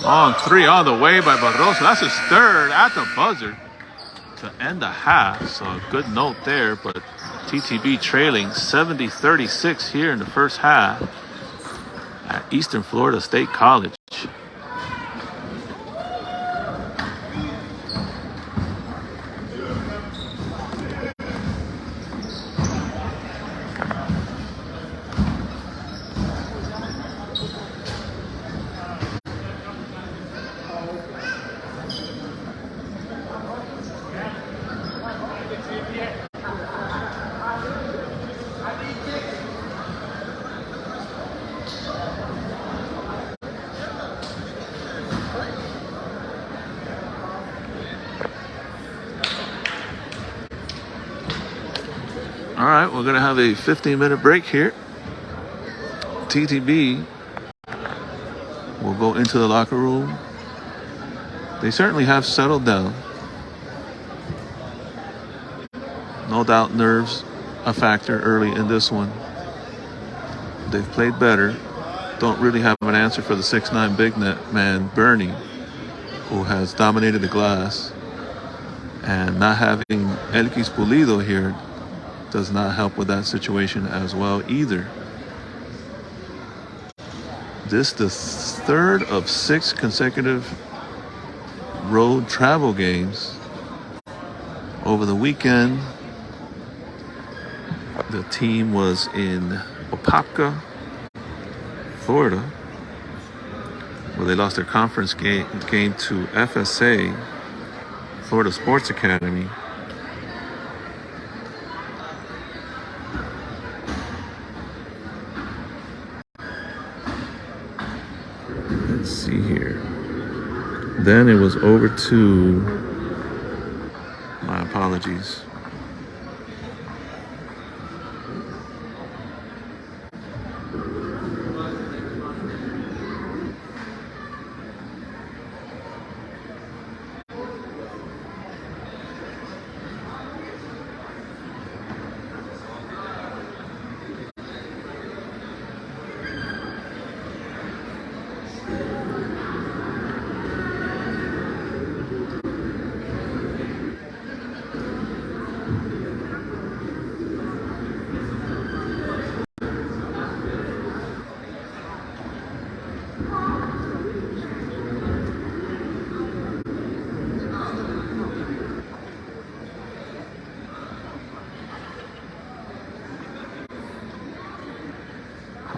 Long 3 on the way by Barroso. That's his third at the buzzer to end the half. So a good note there, but TTB trailing 70-36 here in the first half at Eastern Florida State College. All right, we're going to have a 15-minute break here. TTB will go into the locker room. They certainly have settled down. No doubt nerves a factor early in this one. They've played better. Don't really have an answer for the 6'9" big net man, Bernie, who has dominated the glass. And not having Elkis Pulido here does not help with that situation as well either. This the third of 6 consecutive road travel games. Over the weekend, the team was in Apopka, Florida, where they lost their conference game to FSA, Florida Sports Academy. Let's see here. Then it was over to, my apologies.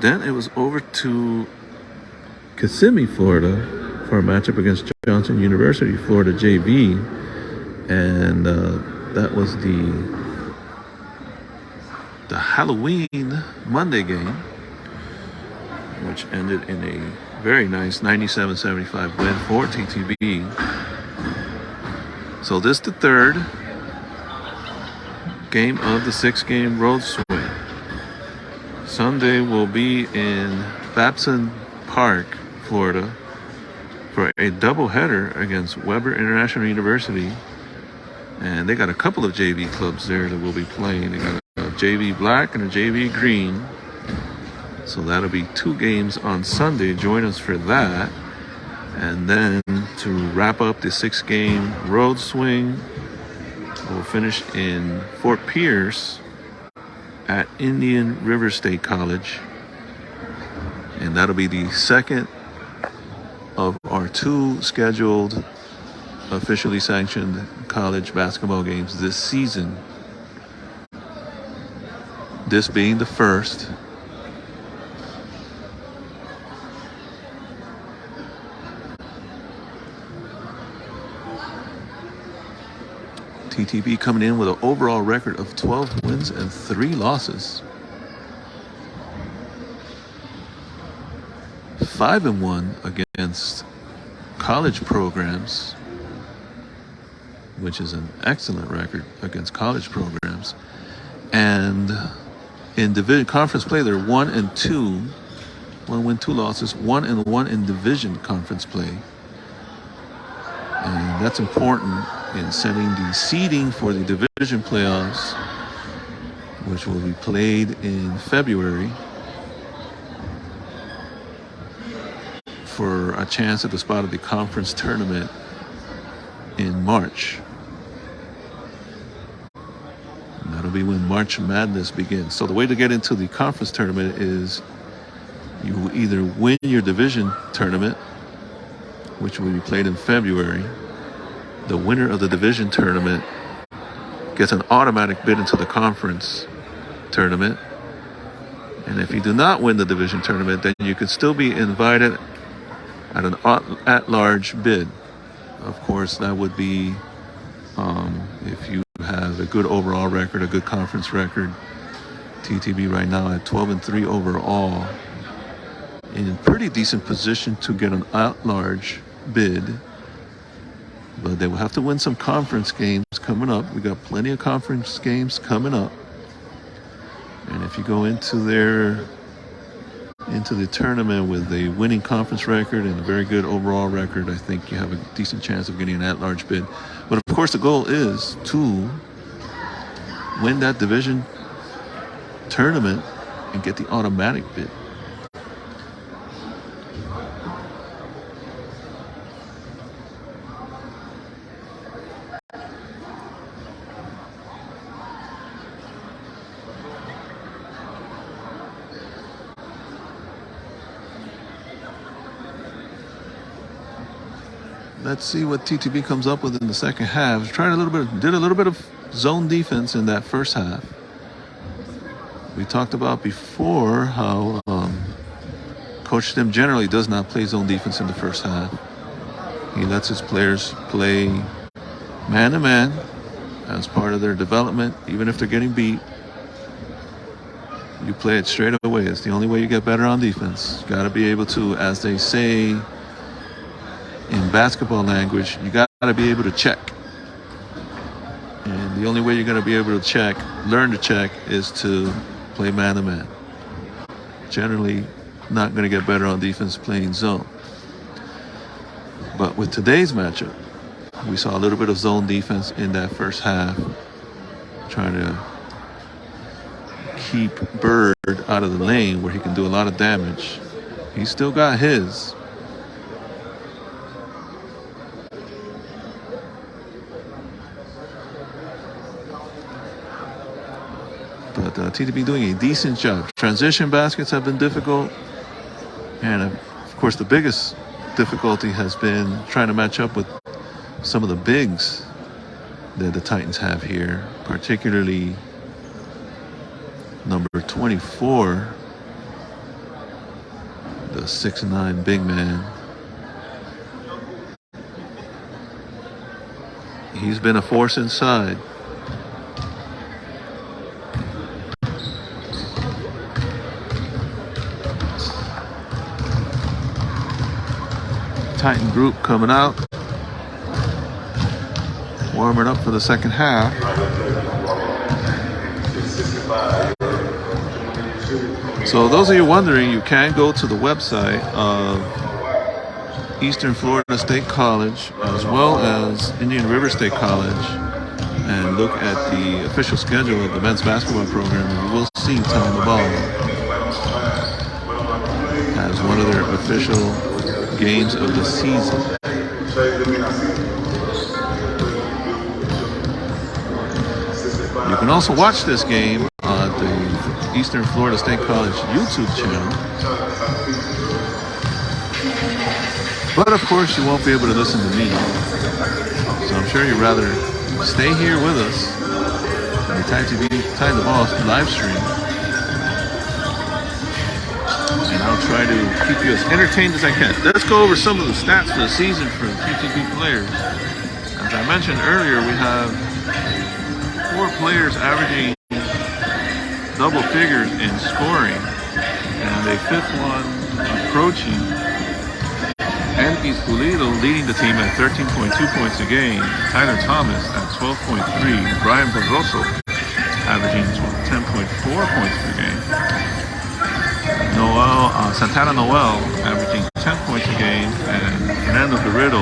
Then it was over to Kissimmee, Florida, for a matchup against Johnson University, Florida JV, and that was the Halloween Monday game, which ended in a very nice 97-75 win for TTB. So this is the third game of the 6-game road swing. Sunday will be in Babson Park, Florida, for a doubleheader against Weber International University. And they got a couple of JV clubs there that will be playing. They got a JV Black and a JV Green. So that'll be 2 games on Sunday. Join us for that. And then to wrap up the 6-game road swing, we'll finish in Fort Pierce at Indian River State College. And that'll be the second of our 2 scheduled officially sanctioned college basketball games this season. This being the first. TTB coming in with an overall record of 12 wins and 3 losses. 5-1 against college programs, which is an excellent record against college programs. And in division conference play, they're 1-2, 1 win, 2 losses, 1-1 in division conference play. And that's important in setting the seeding for the division playoffs, which will be played in February, for a chance at the spot of the conference tournament in March. And that'll be when March Madness begins. So the way to get into the conference tournament is you either win your division tournament, which will be played in February. The winner of the division tournament gets an automatic bid into the conference tournament. And if you do not win the division tournament, then you could still be invited at an at-large bid. Of course, that would be if you have a good overall record, a good conference record. TTB right now at 12-3 overall, in pretty decent position to get an at-large bid. But they will have to win some conference games coming up. We got plenty of conference games coming up. And if you go into the tournament with a winning conference record and a very good overall record, I think you have a decent chance of getting an at-large bid. But of course, the goal is to win that division tournament and get the automatic bid. let's see what TTB comes up with in the second half. Did a little bit of zone defense in that first half. We talked about before how Coach Tim generally does not play zone defense in the first half. He lets his players play man-to-man as part of their development, even if they're getting beat. You play it straight away. It's the only way you get better on defense. You got to be able to, as they say in basketball language, you got to be able to check. And the only way you're going to be able to learn to check, is to play man-to-man. Generally, not going to get better on defense playing zone. But with today's matchup, we saw a little bit of zone defense in that first half, trying to keep Bird out of the lane where he can do a lot of damage. He's still got his. But TTB doing a decent job. Transition baskets have been difficult. And of course, the biggest difficulty has been trying to match up with some of the bigs that the Titans have here, particularly number 24, the 6'9" big man. He's been a force inside. Titan group coming out, warming up for the second half. So those of you wondering, you can go to the website of Eastern Florida State College as well as Indian River State College and look at the official schedule of the men's basketball program, and you will see Time the Ball as one of their official games of the season. You can also watch this game on the Eastern Florida State College YouTube channel. But of course, you won't be able to listen to me. So I'm sure you'd rather stay here with us on the Time the Ball live stream. And I'll try to keep you as entertained as I can. Let's go over some of the stats for the season for the TTB players. As I mentioned earlier, we have 4 players averaging double figures in scoring, and a 5th one approaching. Enquis Pulido leading the team at 13.2 points a game. Tyler Thomas at 12.3. Brian Barroso averaging 10.4 points per game. Santana Noel averaging 10 points a game, and Fernando Garrido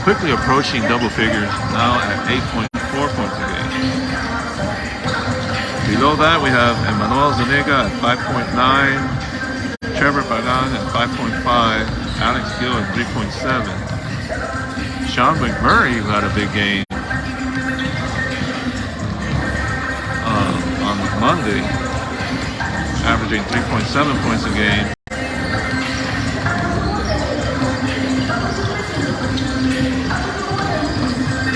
quickly approaching double figures, now at 8.4 points a game. Below that, we have Emmanuel Zuniga at 5.9, Trevor Pagan at 5.5, Alex Gill at 3.7. Sean McMurray, who had a big game on Monday, averaging 3.7 points a game.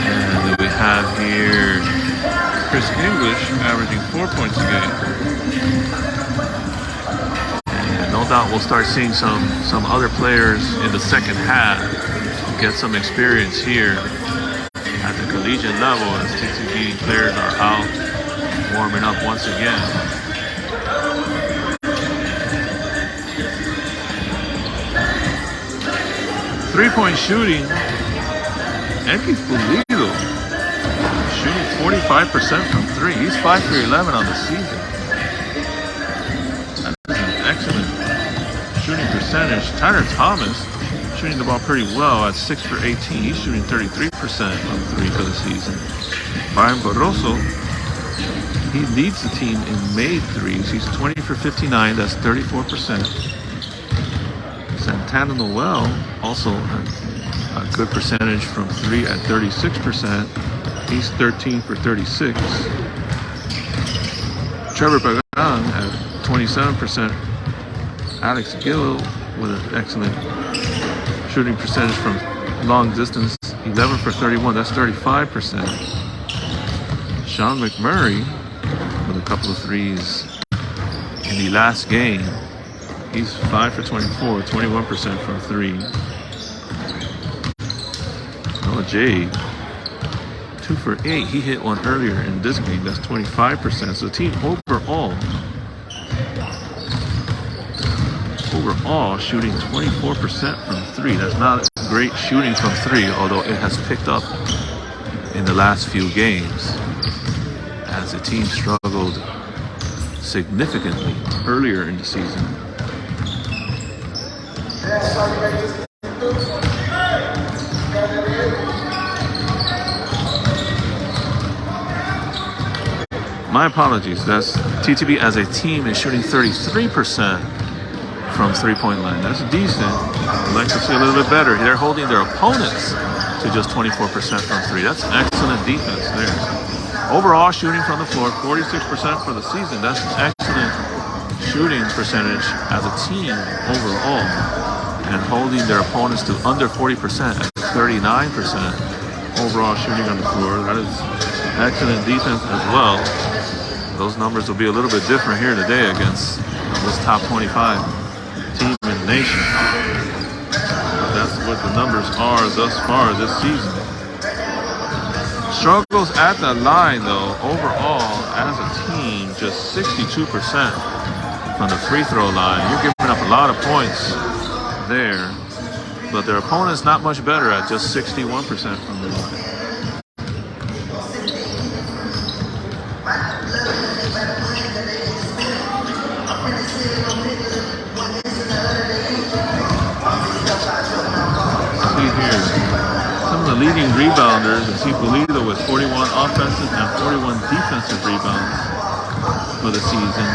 And then we have here Chris English averaging 4 points a game. And no doubt we'll start seeing some other players in the second half get some experience here at the collegiate level as TTB players are out warming up once again. Three-point shooting, Enquis Pulido shooting 45% from 3. He's 5 for 11 on the season. That is an excellent shooting percentage. Tyler Thomas shooting the ball pretty well at 6 for 18. He's shooting 33% from 3 for the season. Brian Barroso, he leads the team in made threes. He's 20 for 59. That's 34%. Santana Noel also a good percentage from 3 at 36%. He's 13 for 36. Trevor Pagan at 27%. Alex Gill with an excellent Shooting percentage from long distance, 11 for 31. That's 35%. Sean McMurray with a couple of threes in the last game. He's 5 for 24, 21% from 3. Noah Jade, 2 for 8. He hit one earlier in this game. That's 25%. So team overall shooting 24% from 3. That's not great shooting from 3, although it has picked up in the last few games as the team struggled significantly earlier in the season. My apologies. That's TTB as a team is shooting 33% from three-point line. That's decent. I'd like to see a little bit better. They're holding their opponents to just 24% from 3. That's excellent defense there. Overall shooting from the floor, 46% for the season. That's an excellent shooting percentage as a team overall. And holding their opponents to under 40% at 39% overall shooting on the floor. That is excellent defense as well. Those numbers will be a little bit different here today against this top 25 team in the nation. But that's what the numbers are thus far this season. Struggles at the line though, overall as a team, just 62% from the free throw line. You're giving up a lot of points there, but their opponent's not much better at just 61% from the line. See here, some of the leading rebounders is Hipólito with 41 offensive and 41 defensive rebounds for the season.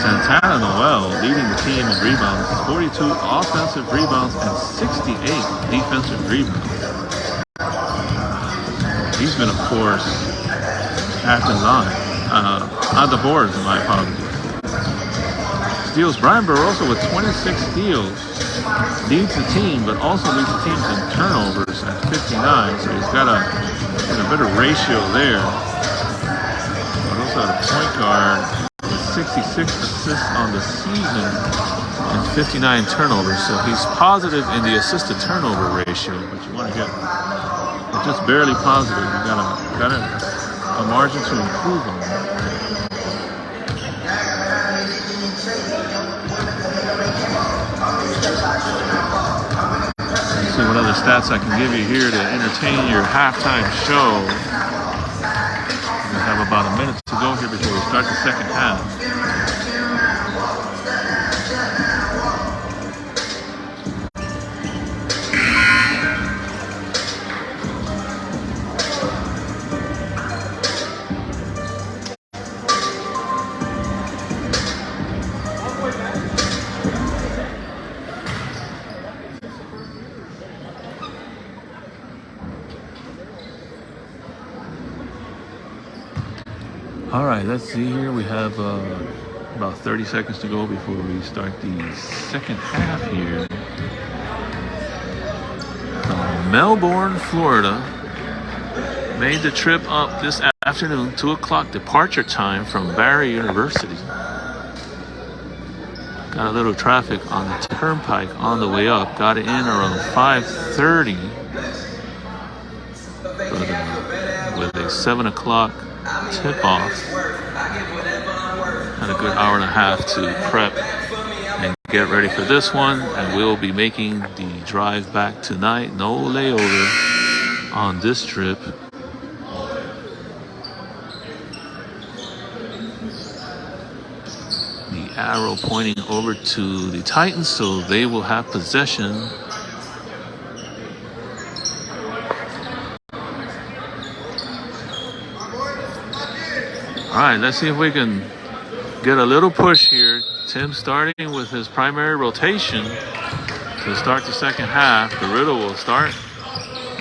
Santana Noel leading the team in rebounds, 42 offensive rebounds and 68 defensive rebounds. He's been a force at the line, on the boards, my apologies. Steals, Brian Barroso with 26 steals, leads the team, but also leads the teams in turnovers at 59, so he's got a better ratio there. But also at a point guard, 66 assists on the season and 59 turnovers. So he's positive in the assist to turnover ratio, but you want to get just barely positive. You got a margin to improve on that. Let's see what other stats I can give you here to entertain your halftime show. We have about a minute to go here before we start the second half. All right, let's see here. We have about 30 seconds to go before we start the second half here. From Melbourne, Florida, made the trip up this afternoon, 2 o'clock departure time from Barry University. Got a little traffic on the turnpike on the way up. Got it in around 5:30. But with a 7 o'clock tip-off, had a good hour and a half to prep and get ready for this one, and we'll be making the drive back tonight. No layover on this trip. The arrow pointing over to the Titans, so they will have possession. All right, let's see if we can get a little push here. Tim starting with his primary rotation to start the second half. Garrido will start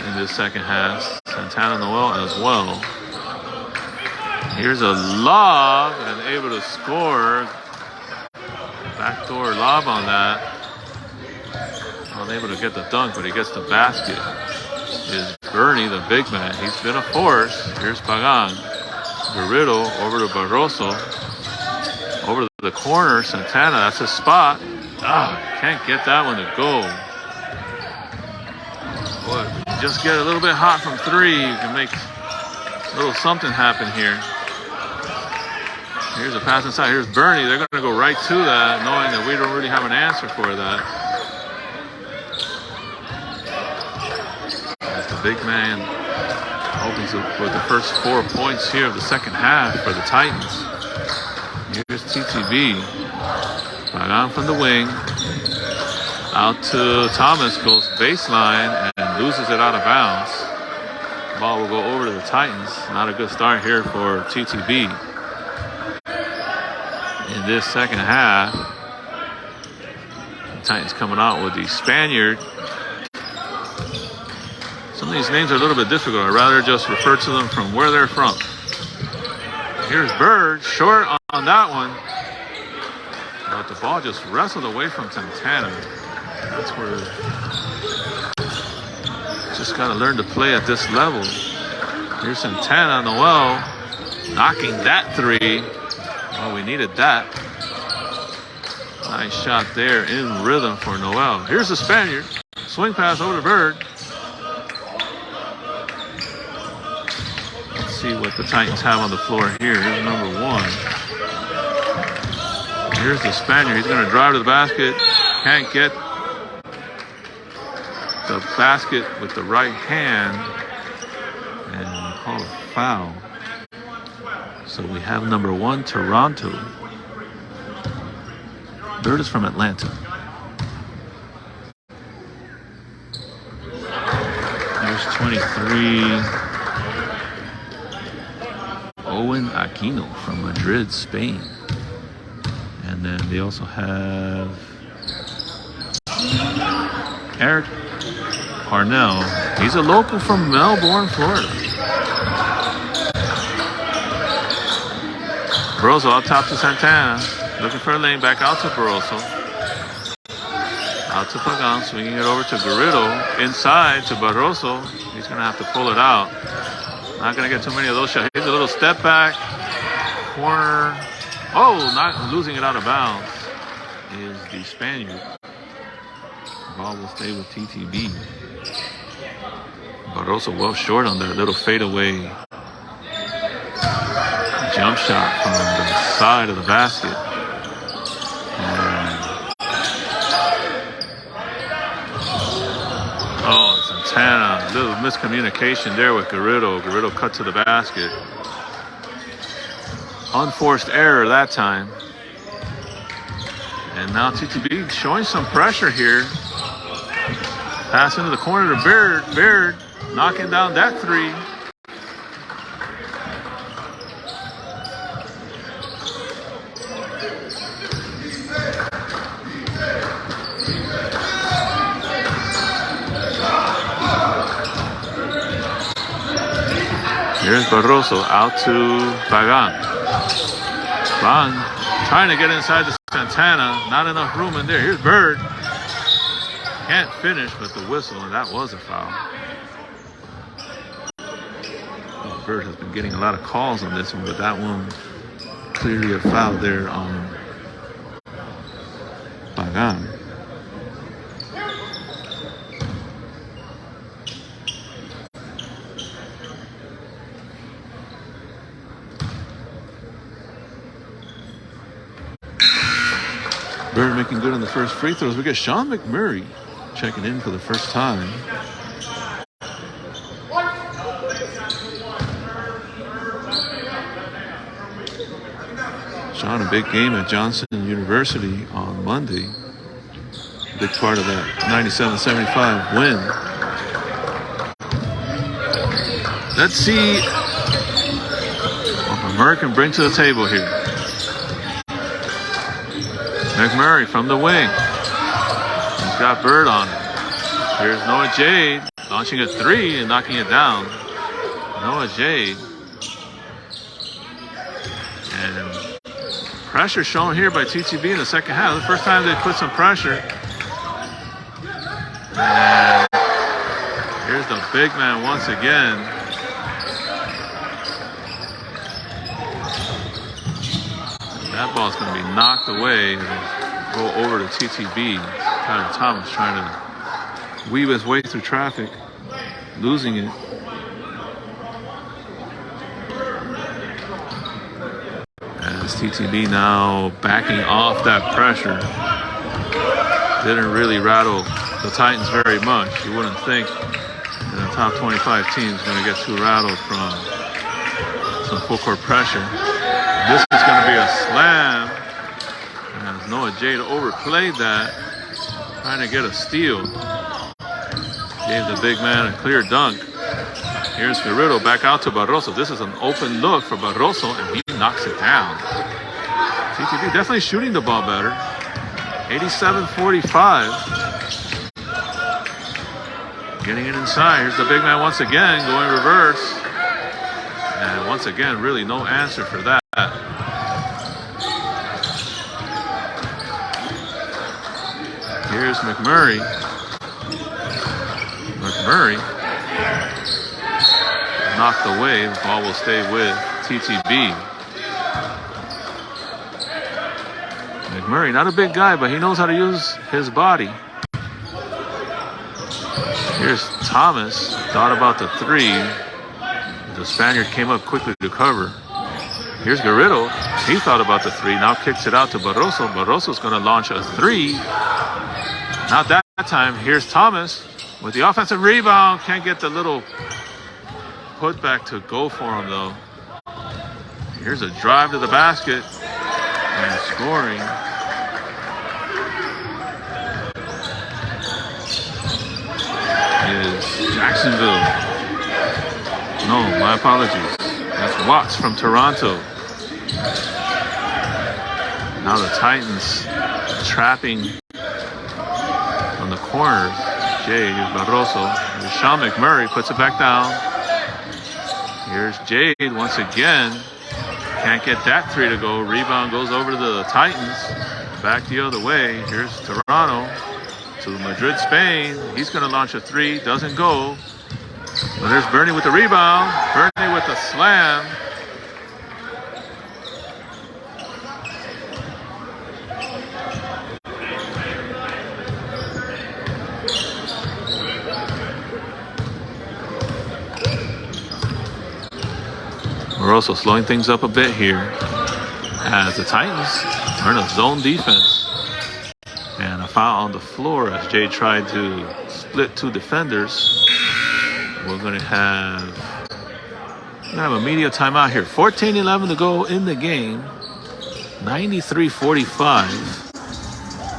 in this second half. Santana Noel as well. Here's a lob and able to score. Backdoor lob on that. unable to get the dunk, but he gets the basket. Is Bernie, the big man. He's been a force. Here's Pagan. Garrido over to Barroso. Over to the corner, Santana. That's his spot. Can't get that one to go. Boy, just get a little bit hot from three. You can make a little something happen here. Here's a pass inside. Here's Bernie. They're going to go right to that, knowing that we don't really have an answer for that. As the big man opens up with the first 4 points here of the second half for the Titans. Here's TTB. Pagan from the wing. Out to Thomas, goes baseline and loses it out of bounds. The ball will go over to the Titans. Not a good start here for TTB. In this second half, the Titans coming out with the Spaniard. Some of these names are a little bit difficult. I'd rather just refer to them from where they're from. Here's Bird, short on that one. But the ball just wrestled away from Santana. That's where just got to learn to play at this level. Here's Santana, Noel, knocking that three. Oh, we needed that. Nice shot there in rhythm for Noel. Here's the Spaniard. Swing pass over to Bird. Let's see what the Titans have on the floor here. Here's number one. Here's the Spaniard. He's going to drive to the basket. Can't get the basket with the right hand. And call a foul. So we have number one, Toronto. Bird is from Atlanta. There's 23, Owen Aquino from Madrid, Spain. And then they also have Eric Parnell. He's a local from Melbourne, Florida. Barroso out top to Santana. Looking for a lane back out to Barroso. Out to Pagan. Swinging it over to Garrido. Inside to Barroso. He's going to have to pull it out. Not going to get too many of those shots. Here's a little step back. Corner. Oh, not losing it out of bounds is the Spaniard. Ball will stay with TTB. Barroso well short on that little fadeaway jump shot from the side of the basket. Santana, a little miscommunication there with Garrido. Garrido cut to the basket. Unforced error that time. And now TTB showing some pressure here. Pass into the corner to Beard. Beard knocking down that three. Here's Barroso out to Pagan. Pagan trying to get inside the Santana. Not enough room in there. Here's Bird. Can't finish with the whistle, and that was a foul. Well, Bird has been getting a lot of calls on this one, but that one clearly a foul there on Pagan. Bird making good on the first free throws. We got Sean McMurray checking in for the first time. Sean, a big game at Johnson University on Monday. Big part of that 97-75 win. Let's see what McMurray can bring to the table here. McMurray from the wing. He's got Bird on it. Here's Noah Jade launching a three and knocking it down. Noah Jade. And pressure shown here by TTB in the second half. The first time they put some pressure. And here's the big man once again. That ball's going to be knocked away and go over to TTB. Tyler Thomas trying to weave his way through traffic, losing it. As TTB now backing off that pressure. Didn't really rattle the Titans very much. You wouldn't think that a top 25 team is going to get too rattled from some full court pressure. This is going to be a slam. As Noah Jade overplayed that, trying to get a steal. Gave the big man a clear dunk. Here's Garrido back out to Barroso. This is an open look for Barroso, and he knocks it down. TTB definitely shooting the ball better. 87-45. Getting it inside. Here's the big man once again, going reverse. And once again, really no answer for that. Here's McMurray. McMurray knocked away. The ball will stay with TTB. McMurray, not a big guy, but he knows how to use his body. Here's Thomas. Thought about the three. The Spaniard came up quickly to cover. Here's Garrido. He thought about the three. Now kicks it out to Barroso. Barroso's going to launch a three. Not that time. Here's Thomas with the offensive rebound. Can't get the little putback to go for him, though. Here's a drive to the basket. And scoring. Is Jacksonville. No, my apologies. That's Watts from Toronto. Now the Titans trapping on the corners. Jade Barroso. Here's Sean McMurray puts it back down. Here's Jade once again. Can't get that three to go. Rebound goes over to the Titans. Back the other way. Here's Toronto to Madrid, Spain. He's going to launch a three. Doesn't go. But there's Bernie with the rebound. Bernie with the slam. We're also slowing things up a bit here as the Titans are in a zone defense. And a foul on the floor as Jay tried to split two defenders. We're going to have a media timeout here. 14-11 to go in the game. 93-45.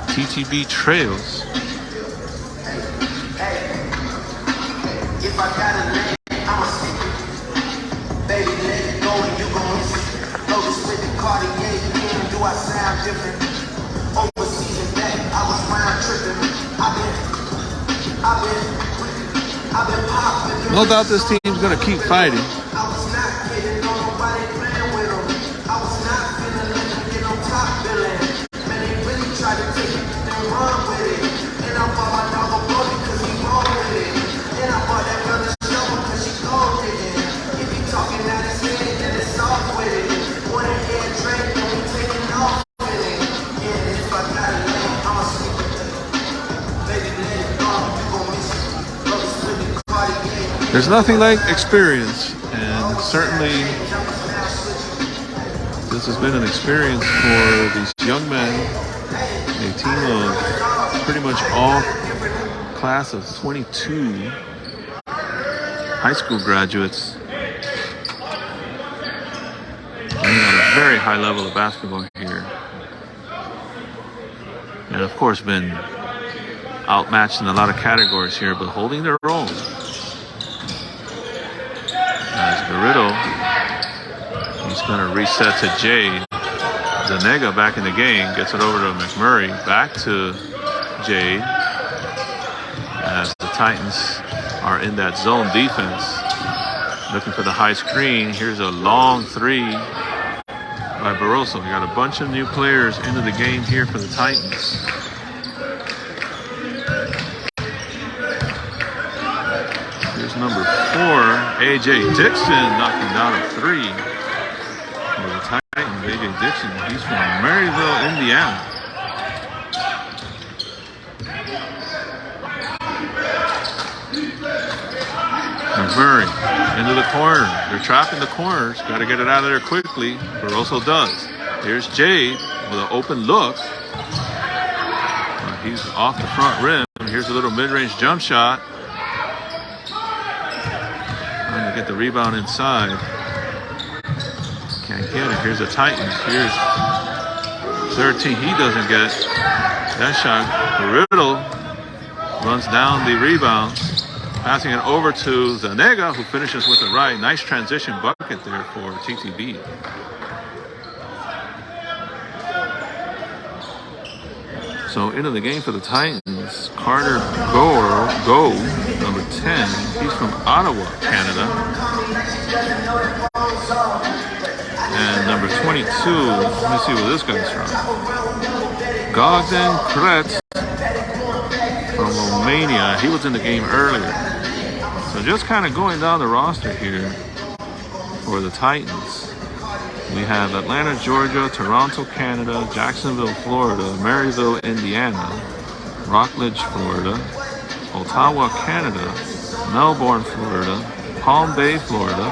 TTB trails. No doubt this team's going to keep fighting. There's nothing like experience, and certainly this has been an experience for these young men, a team of pretty much all class of 22 high school graduates playing at a very high level of basketball here, and of course been outmatched in a lot of categories here, but holding their own. As Garrido, he's going to reset to Jade. Zanega back in the game, gets it over to McMurray, back to Jade. As the Titans are in that zone defense, looking for the high screen. Here's a long three by Barroso. We got a bunch of new players into the game here for the Titans. A.J. Dixon knocking down a three. For the Titans, A.J. Dixon, he's from Maryville, Indiana. McMurray into the corner. They're trapped in the corners. Got to get it out of there quickly. Barroso does. Here's Jade with an open look. He's off the front rim. Here's a little mid-range jump shot. Trying to get the rebound inside. Can't get it. Here's the Titans. Here's 13. He doesn't get that shot. Riddle runs down the rebound. Passing it over to Zanega, who finishes with the right. Nice transition bucket there for TTB. So into the game for the Titans, Carter Go, number 10. He's from Ottawa, Canada. And number 22, let me see where this guy's from. Gogden Kretz from Romania. He was in the game earlier. So just kind of going down the roster here for the Titans. We have Atlanta, Georgia, Toronto, Canada, Jacksonville, Florida, Maryville, Indiana, Rockledge, Florida, Ottawa, Canada, Melbourne, Florida, Palm Bay, Florida,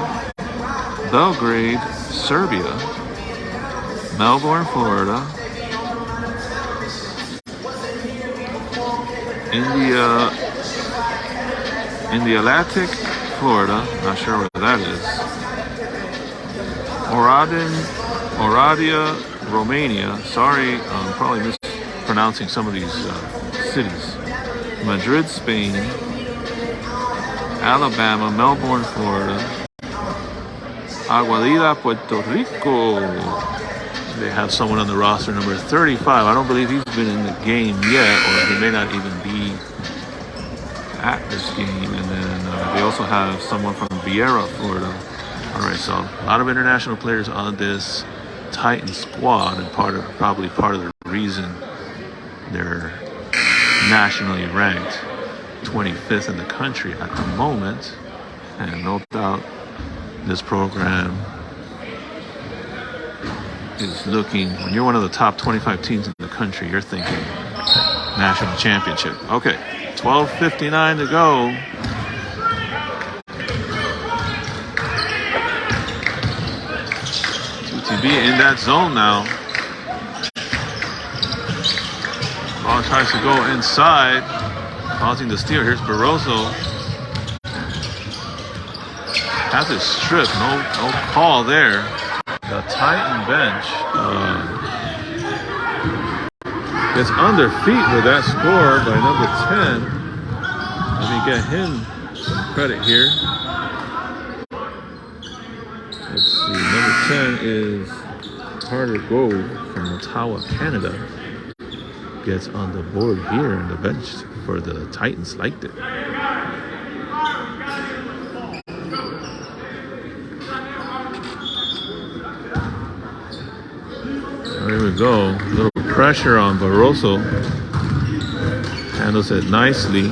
Belgrade, Serbia, Melbourne, Florida, Indialatic, Florida, not sure where that is. Oradea, Romania. Sorry, I'm probably mispronouncing some of these cities. Madrid, Spain. Alabama, Melbourne, Florida. Aguadilla, Puerto Rico. They have someone on the roster, number 35. I don't believe he's been in the game yet, or he may not even be at this game. And then they also have someone from Vieira, Florida. All right, so a lot of international players on this Titan squad, and probably part of the reason they're nationally ranked 25th in the country at the moment. And no doubt this program is looking, when you're one of the top 25 teams in the country, you're thinking national championship. Okay, 12:59 to go. TTB in that zone now. Ball tries to go inside, causing the steal. Here's Barroso. Has it stripped. No call there. The Titan bench gets under feet with that score by number 10. Let me get him some credit here. Let's see, number 10 is Carter Gold from Ottawa, Canada. Gets on the board here on the bench for the Titans. Liked it. There we go. A little pressure on Barroso. Handles it nicely.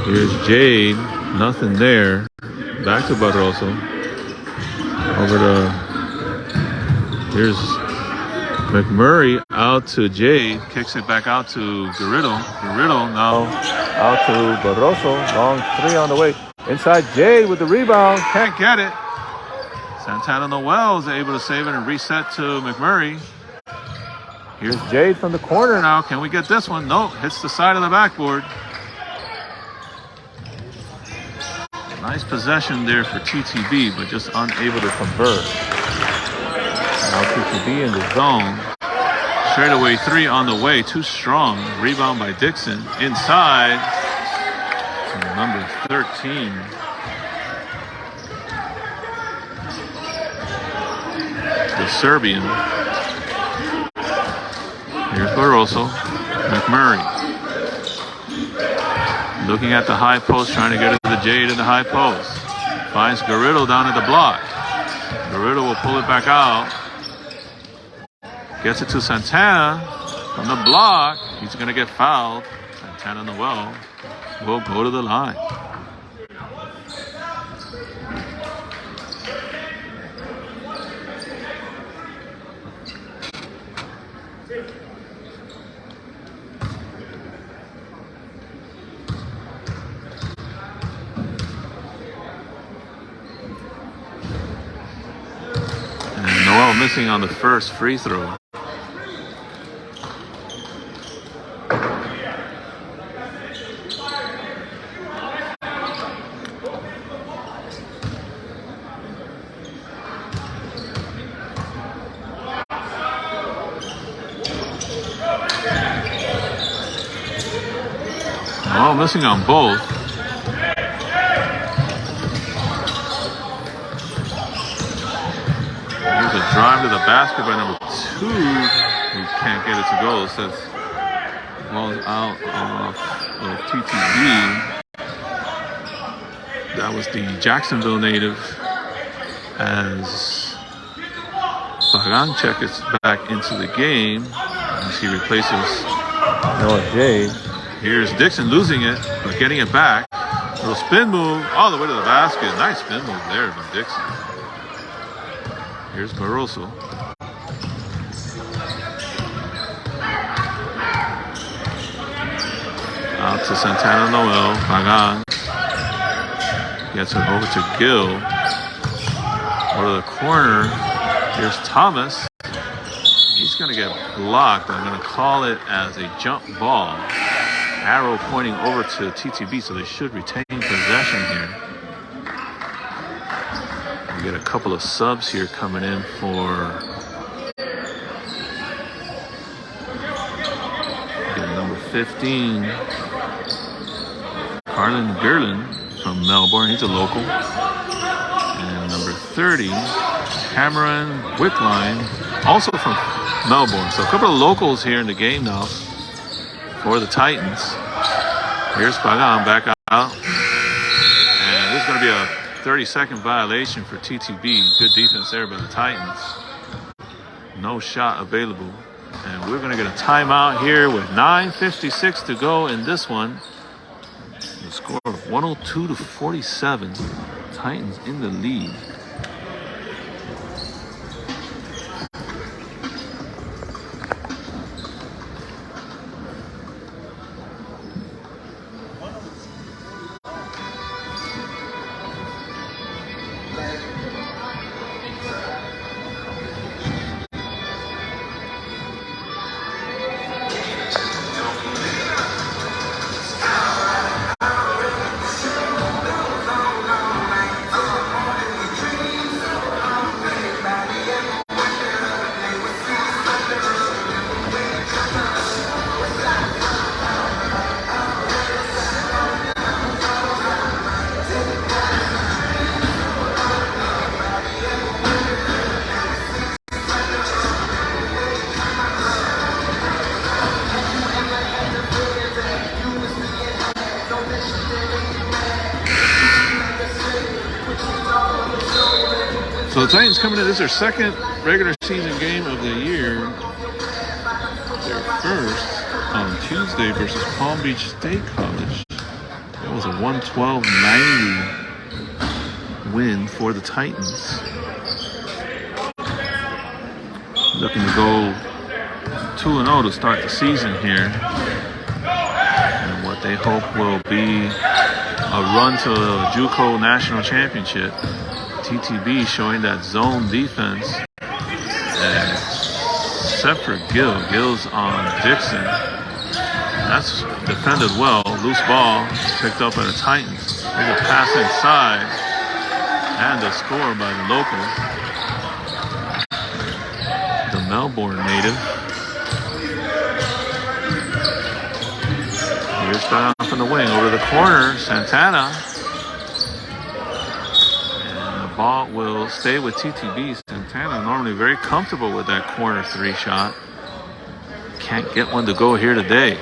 Here's Jade. Nothing there. Back to Barroso. Over to... Here's McMurray out to Jade. Kicks it back out to Garrido. Garrido now out to Barroso. Long three on the way. Inside Jade with the rebound. Can't get it. Santana Noel is able to save it and reset to McMurray. Here's Jade from the corner now. Can we get this one? Nope. Hits the side of the backboard. Nice possession there for TTB, but just unable to convert. Now TTB in the zone. Straightaway three on the way. Too strong. Rebound by Dixon. Inside. To number 13. The Serbian. Here's Barroso. McMurray. Looking at the high post, trying to get it to the Jade in the high post. Finds Garrido down at the block. Garrido will pull it back out. Gets it to Santana from the block. He's going to get fouled. Santana Noel will go to the line. missing on the first free throw. Oh, missing on both. Here's a drive to the basket by number 2. He can't get it to go. It says ball's out of TTB. That was the Jacksonville native as Pagan checks back into the game as he replaces Noah Jay. Here's Dixon losing it, but getting it back. Little spin move all the way to the basket. Nice spin move there from Dixon. Here's Barroso. Out to Santana Noel. Pagan gets it over to Gill. Over to the corner. Here's Thomas. He's going to get blocked. I'm going to call it as a jump ball. Arrow pointing over to TTB, so they should retain possession here. We get a couple of subs here coming in for number 15, Carlin Gerlin from Melbourne. He's a local. And number 30, Cameron Wickline, also from Melbourne. So a couple of locals here in the game now for the Titans. Here's Pagan back out. And this is going to be a 30-second violation for TTB. Good defense there by the Titans. No shot available. And we're going to get a timeout here with 9:56 to go in this one. The score of 102-47. Titans in the lead. So the Titans coming in, this is their second regular season game of the year. Their first on Tuesday versus Palm Beach State College. That was a 112-90 win for the Titans. Looking to go 2-0 to start the season here. And what they hope will be a run to the JUCO National Championship. TTB showing that zone defense, except for Gill. Gill's on Dixon. That's defended well. Loose ball picked up by the Titans. There's a pass inside and a score by the local, the Melbourne native. Here's back off in the wing over the corner. Santana. Ball will stay with TTB. Santana normally very comfortable with that corner 3 shot. Can't get one to go here today.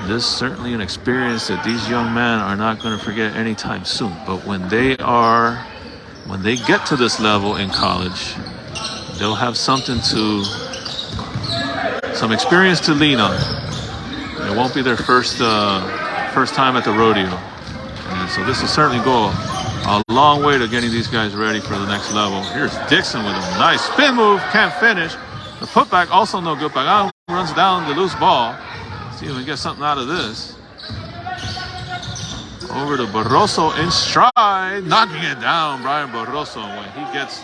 This is certainly an experience that these young men are not going to forget anytime soon. But when they get to this level in college, they'll have some experience to lean on. It won't be their first time at the rodeo. And so this will certainly go a long way to getting these guys ready for the next level. Here's Dixon with a nice spin move. Can't finish. The putback also no good. Pagan runs down the loose ball. See if we can get something out of this. Over to Barroso in stride, knocking it down. Brian Barroso, when he gets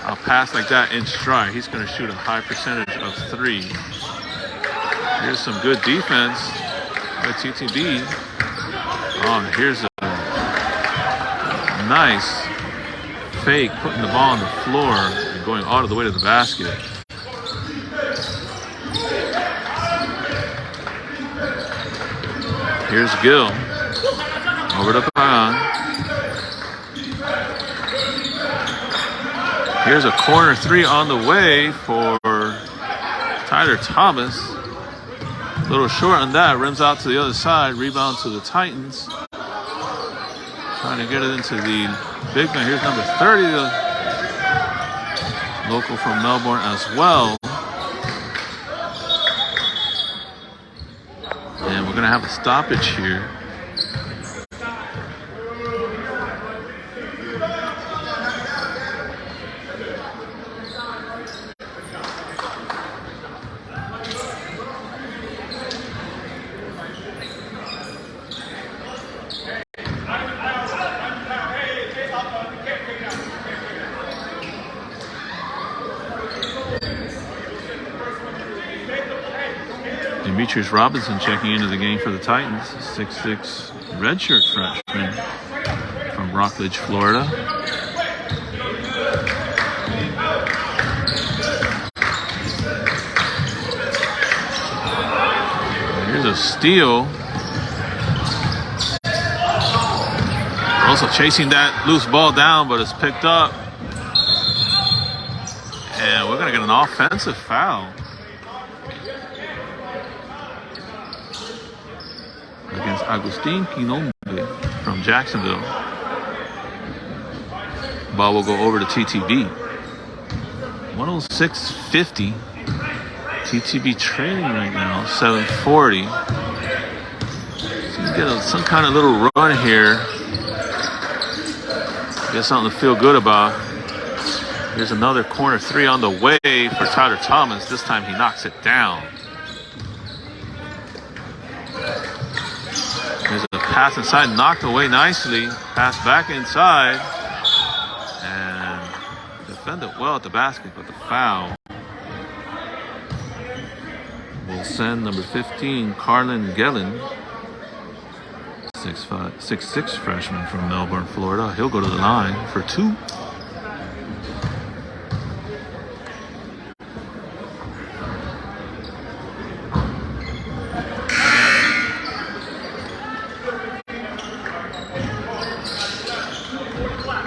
a pass like that in stride, he's going to shoot a high percentage of three. Here's some good defense by TTB. Oh, here's a nice fake, putting the ball on the floor and going all the way to the basket. Here's Gill. Over to Pagan. Here's a corner three on the way for Tyler Thomas. A little short on that. Rims out to the other side. Rebound to the Titans. Trying to get it into the big man. Here's number 30. The local from Melbourne as well. And we're going to have a stoppage here. Demetrius Robinson checking into the game for the Titans. 6'6" redshirt freshman from Rockledge, Florida. Here's a steal. Also chasing that loose ball down, but it's picked up. And we're going to get an offensive foul against Agustin Quinombe from Jacksonville. Ball will go over to TTB. 106.50. TTB trailing right now, 7:40. So you get some kind of little run here. Get something to feel good about. Here's another corner three on the way for Tyler Thomas. This time he knocks it down. There's a pass inside, knocked away nicely. Pass back inside. And defended well at the basket, but the foul will send number 15, Carlin Gellin, 6'6" freshman from Melbourne, Florida. He'll go to the line for two.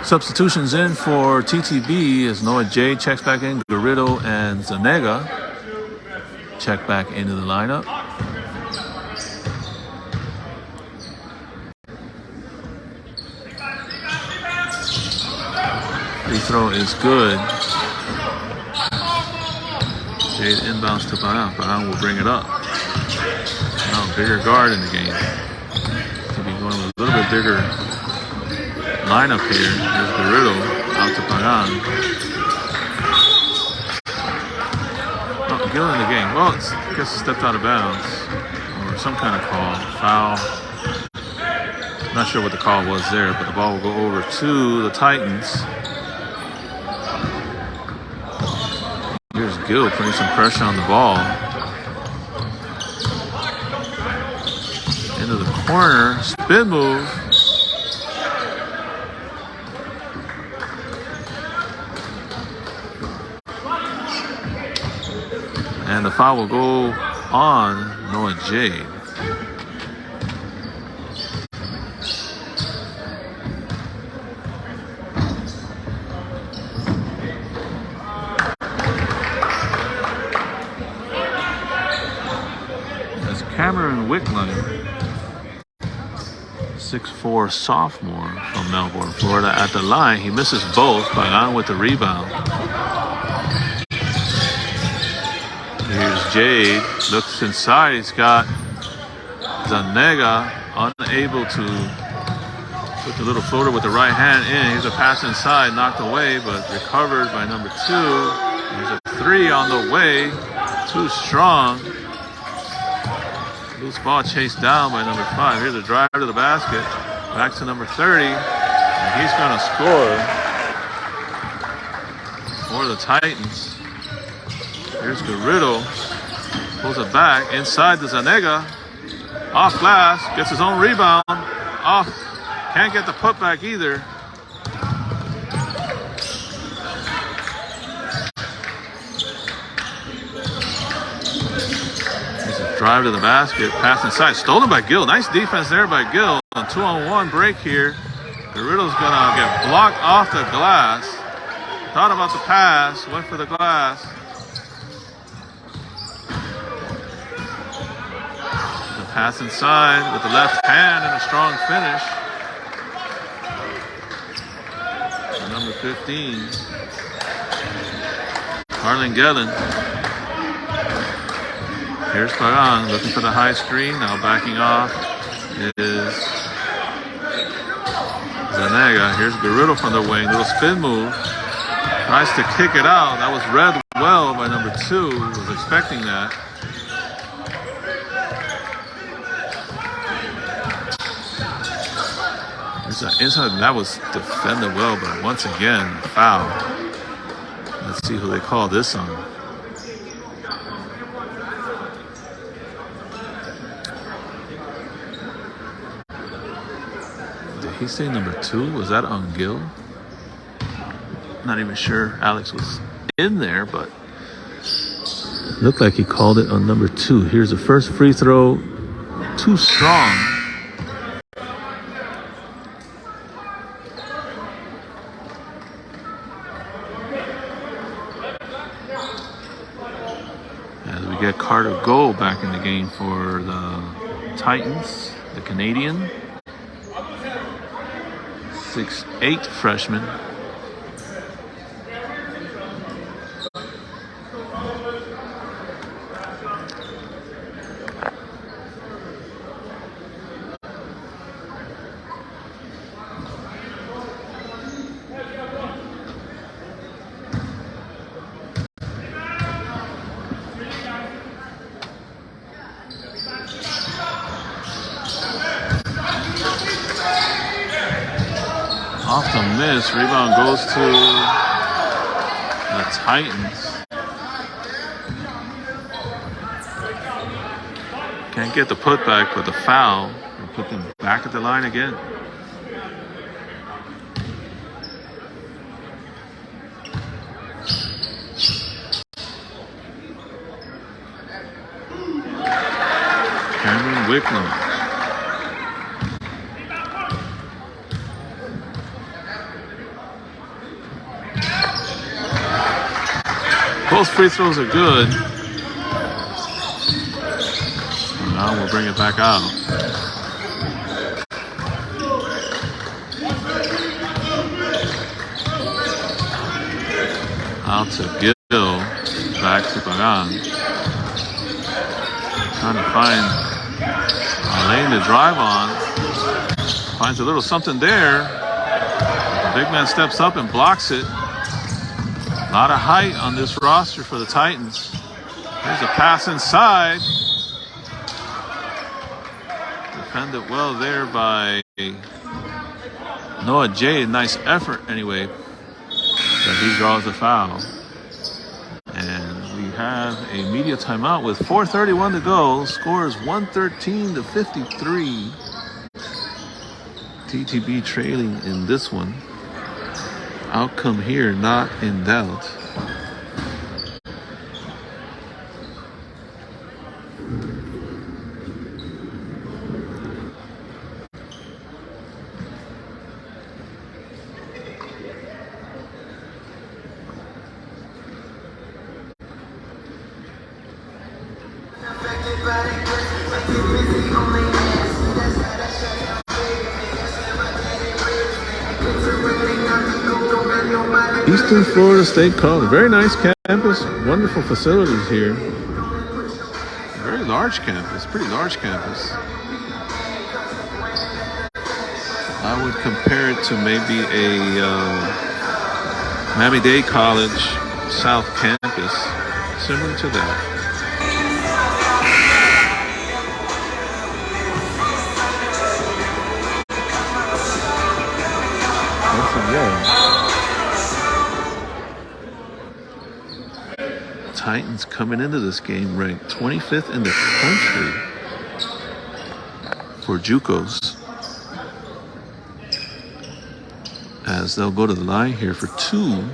Substitutions in for TTB as Noah J checks back in. Garrido and Zanega check back into the lineup. Free throw is good. Jade inbounds to Pagan. Pagan will bring it up. Now bigger guard in the game. To be going with a little bit bigger lineup here. Here's Garrido out to Pagan. Oh, Gill in the game. Well, I guess it stepped out of bounds or some kind of call. Foul. Not sure what the call was there, but the ball will go over to the Titans. Here's Gill putting some pressure on the ball. Into the corner. Spin move. And the foul will go on Noah Jade. That's Cameron Wickline, 6'4" sophomore from Melbourne, Florida, at the line. He misses both, Pagan with the rebound. Here's Jade, looks inside, he's got Zanega unable to put the little floater with the right hand in. Here's a pass inside, knocked away, but recovered by number 2. Here's a three on the way, too strong. Loose ball chased down by number 5. Here's a drive to the basket. Back to number 30. And he's going to score for the Titans. Here's Garrido. Pulls it back. Inside to Zanega. Off glass. Gets his own rebound. Off. Can't get the putback either. Drive to the basket, pass inside, stolen by Gill. Nice defense there by Gill. A 2-on-1 break here. Garrido's gonna get blocked off the glass. Thought about the pass, went for the glass. The pass inside with the left hand and a strong finish. Number 15, Harlan Gellin. Here's Pagan looking for the high screen. Now backing off is Zanega. Here's Garrido from the wing. Little spin move. Tries to kick it out. That was read well by number 2. Was expecting that. Inside, that was defended well, but once again, foul. Let's see who they call this on. He say number 2? Was that on Gill? Not even sure Alex was in there, but looked like he called it on number 2. Here's the first free throw. Too strong. As we get Carter Gold back in the game for the Titans, the Canadian. 6'8" freshman. Off the miss, rebound goes to the Titans. Can't get the putback, but the foul will put them back at the line again. Cameron Wicklund. Both free throws are good. And now we'll bring it back out. Out to Gill. Back to Pagan. Trying to find a lane to drive on. Finds a little something there. The big man steps up and blocks it. A lot of height on this roster for the Titans. Here's a pass inside. Defended well there by Noah J. Nice effort anyway. But he draws the foul. And we have a media timeout with 4:31 to go. Score is 113-53. TTB trailing in this one. Outcome here not in doubt. Eastern Florida State College. Very nice campus. Wonderful facilities here. Very large campus. Pretty large campus. I would compare it to maybe a Miami-Dade College South Campus. Similar to that. Titans coming into this game ranked 25th in the country for JUCOs. As they'll go to the line here for 2.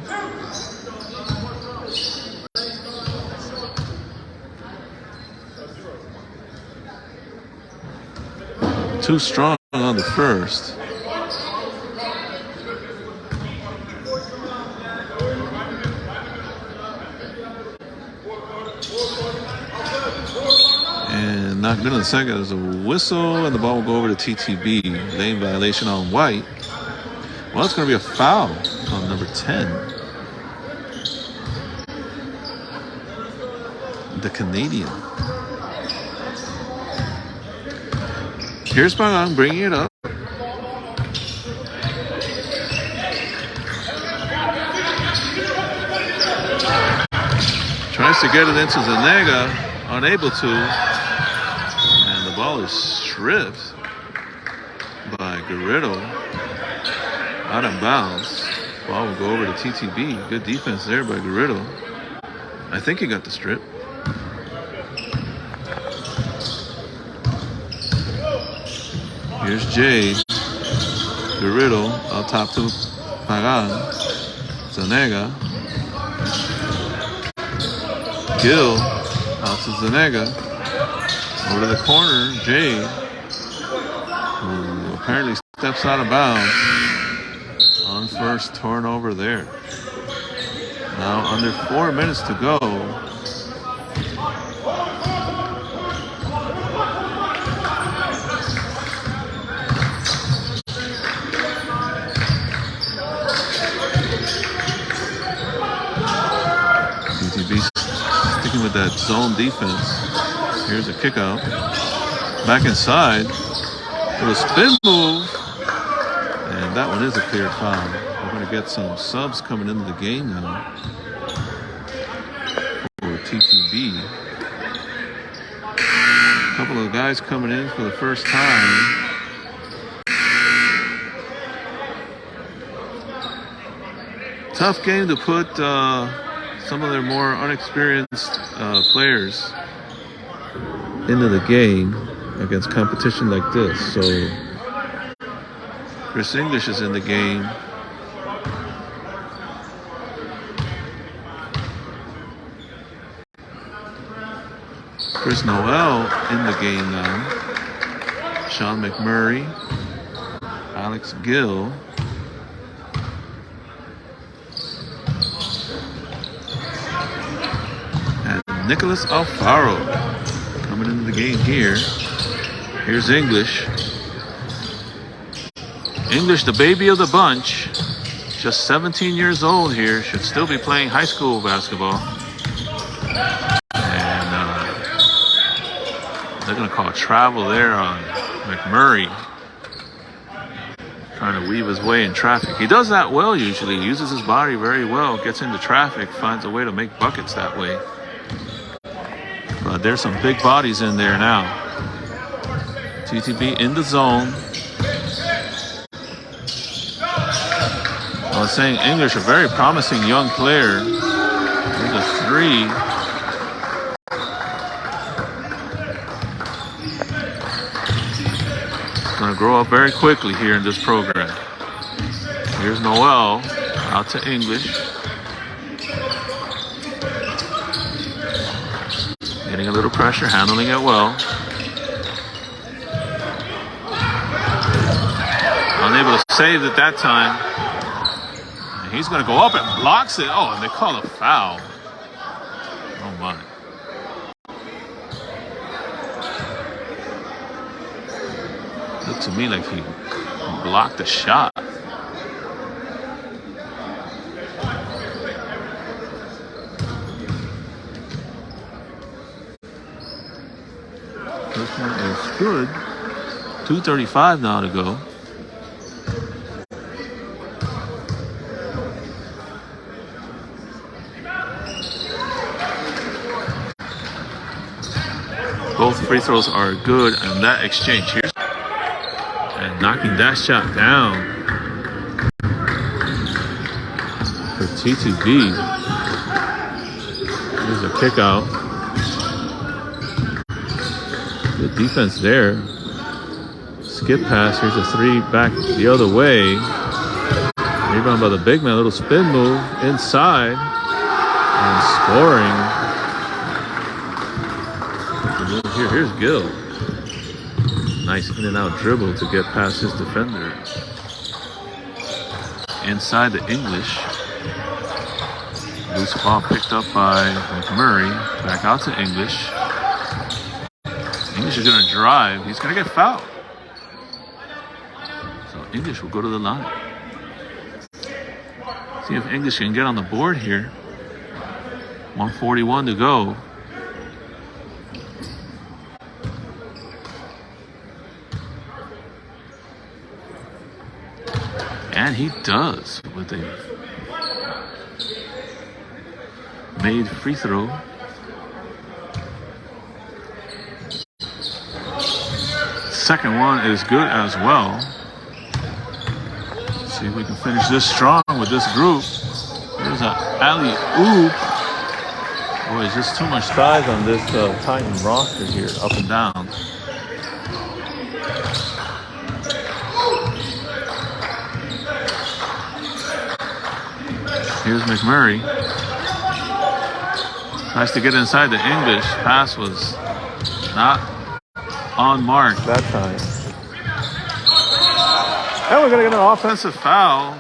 Too strong on the first. And not good on the second. There's a whistle, and the ball will go over to TTB. Lane violation on White. Well, it's going to be a foul on number 10. The Canadian. Here's Pagan bringing it up. Tries to get it into Zanega, unable to. And the ball is stripped by Garrido. Out of bounds. Ball will go over to TTB. Good defense there by Garrido. I think he got the strip. Here's Jay. Garrido out top to Pagan. Zanega. Gill out to Zanega. Over to the corner. Jay, who apparently steps out of bounds on first turnover there. Now under 4 minutes to go. TTB sticking with that zone defense. Here's a kick out. Back inside for a spin move. And that one is a clear foul. We're going to get some subs coming into the game now for TTB. A couple of guys coming in for the first time. Tough game to put some of their more unexperienced players into the game against competition like this. So Chris English is in the game. Chris Noel in the game now. Sean McMurray. Alex Gill. And Nicholas Alfaro coming into the game here. Here's English. English, the baby of the bunch, just 17 years old here, should still be playing high school basketball. And they're going to call travel there on McMurray. Trying to weave his way in traffic. He does that well usually. He uses his body very well, gets into traffic, finds a way to make buckets that way. But there's some big bodies in there now. TTB in the zone. I was saying English, a very promising young player. Here's a 3. He's going to grow up very quickly here in this program. Here's Noel out to English. Getting a little pressure, handling it well. Unable to save it that time. He's going to go up and blocks it. Oh, and they call a foul. Oh, my. Looked to me like he blocked the shot. First one is good. 2:35 now to go. Both free throws are good, and that exchange here. And knocking that shot down for TTB. There's a kick out. Good defense there. Skip pass. Here's a three back the other way. Rebound by the big man. A little spin move inside. And scoring. Here's Gill. Nice in and out dribble to get past his defender. Inside the English. Loose ball picked up by McMurray. Back out to English. English is going to drive. He's going to get fouled. So English will go to the line. See if English can get on the board here. 1:41 to go. And he does with a made free throw. Second one is good as well. Let's see if we can finish this strong with this group. There's an alley-oop. Boy, it's just too much size on this Titan roster here, up and down. Here's McMurray. Tries to get inside the English. Pass was not on mark that time. And we're going to get an offensive foul.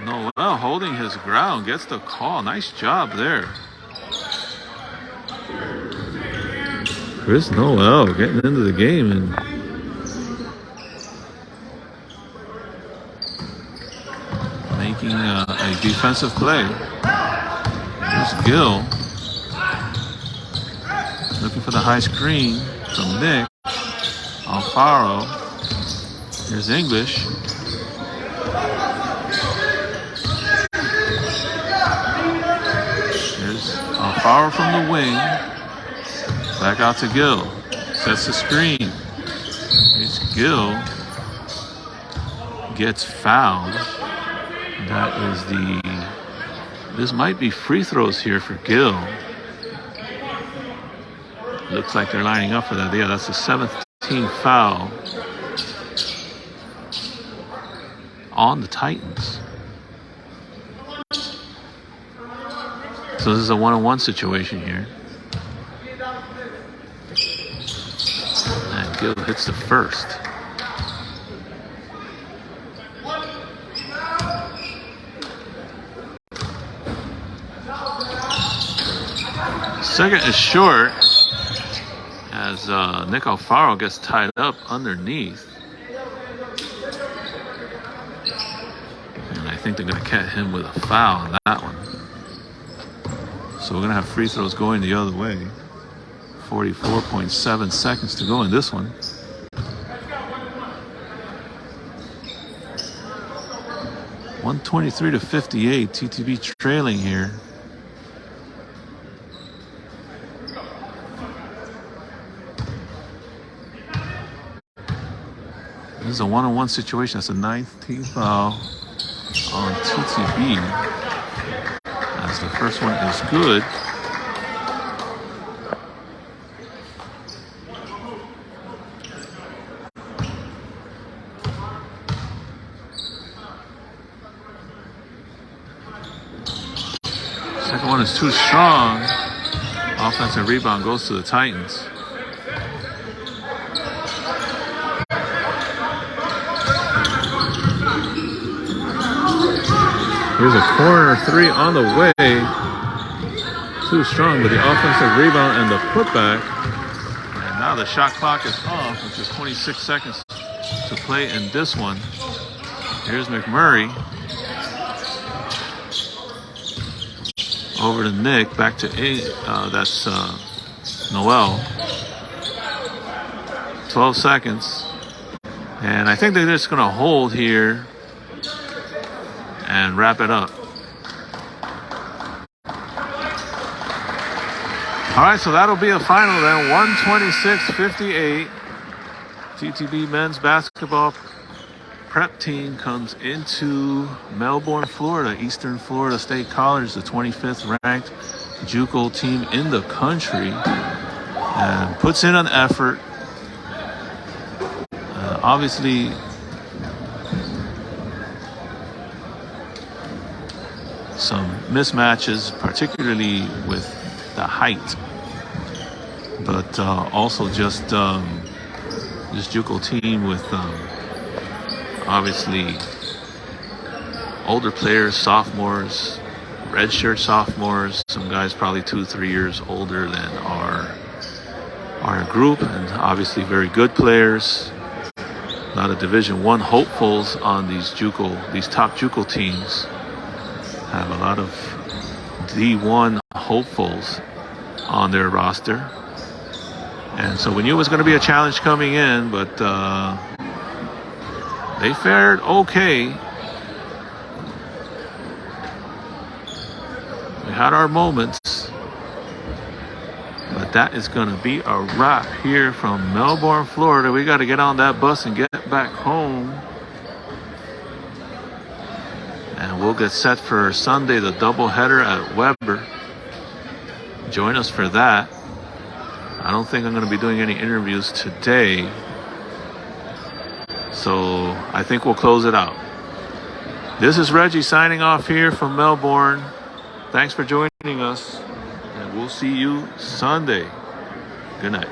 Noel holding his ground. Gets the call. Nice job there. Chris Noel getting into the game and making a defensive play. Here's Gill. Looking for the high screen from Nick. Alfaro. Here's English. Here's Alfaro from the wing. Back out to Gill. Sets the screen. Here's Gill. Gets fouled. That is this might be free throws here for Gill. Looks like they're lining up for that. Yeah, that's the 7th team foul on the Titans. So this is a 1-on-1 situation here. And Gill hits the first. Second is short as Nick Alfaro gets tied up underneath. And I think they're going to catch him with a foul on that one. So we're going to have free throws going the other way. 44.7 seconds to go in this one. (123 to 58). TTB trailing here. This is a 1-on-1 situation. That's a 9th team foul on TTB. As the first one is good. Second one is too strong. Offensive rebound goes to the Titans. Here's a corner three on the way. Too strong, but the offensive rebound and the putback. And now the shot clock is off, which is 26 seconds to play in this one. Here's McMurray. Over to Nick, back to that's Noel. 12 seconds. And I think they're just going to hold here and wrap it up. All right, so that'll be a final then. 126-58. TTB men's basketball prep team comes into Melbourne, Florida. Eastern Florida State College, the 25th ranked JUCO team in the country and puts in an effort. Obviously, some mismatches, particularly with the height, but also just this JUCO team with obviously older players, sophomores, redshirt sophomores, some guys probably 2-3 years older than our group, and obviously very good players. A lot of Division I hopefuls on these top JUCO teams. Have a lot of D1 hopefuls on their roster. And so we knew it was going to be a challenge coming in, but they fared okay. We had our moments, but that is going to be a wrap here from Melbourne, Florida. We got to get on that bus and get back home. And we'll get set for Sunday, the doubleheader at Weber. Join us for that. I don't think I'm going to be doing any interviews today. So I think we'll close it out. This is Reggie signing off here from Melbourne. Thanks for joining us. And we'll see you Sunday. Good night.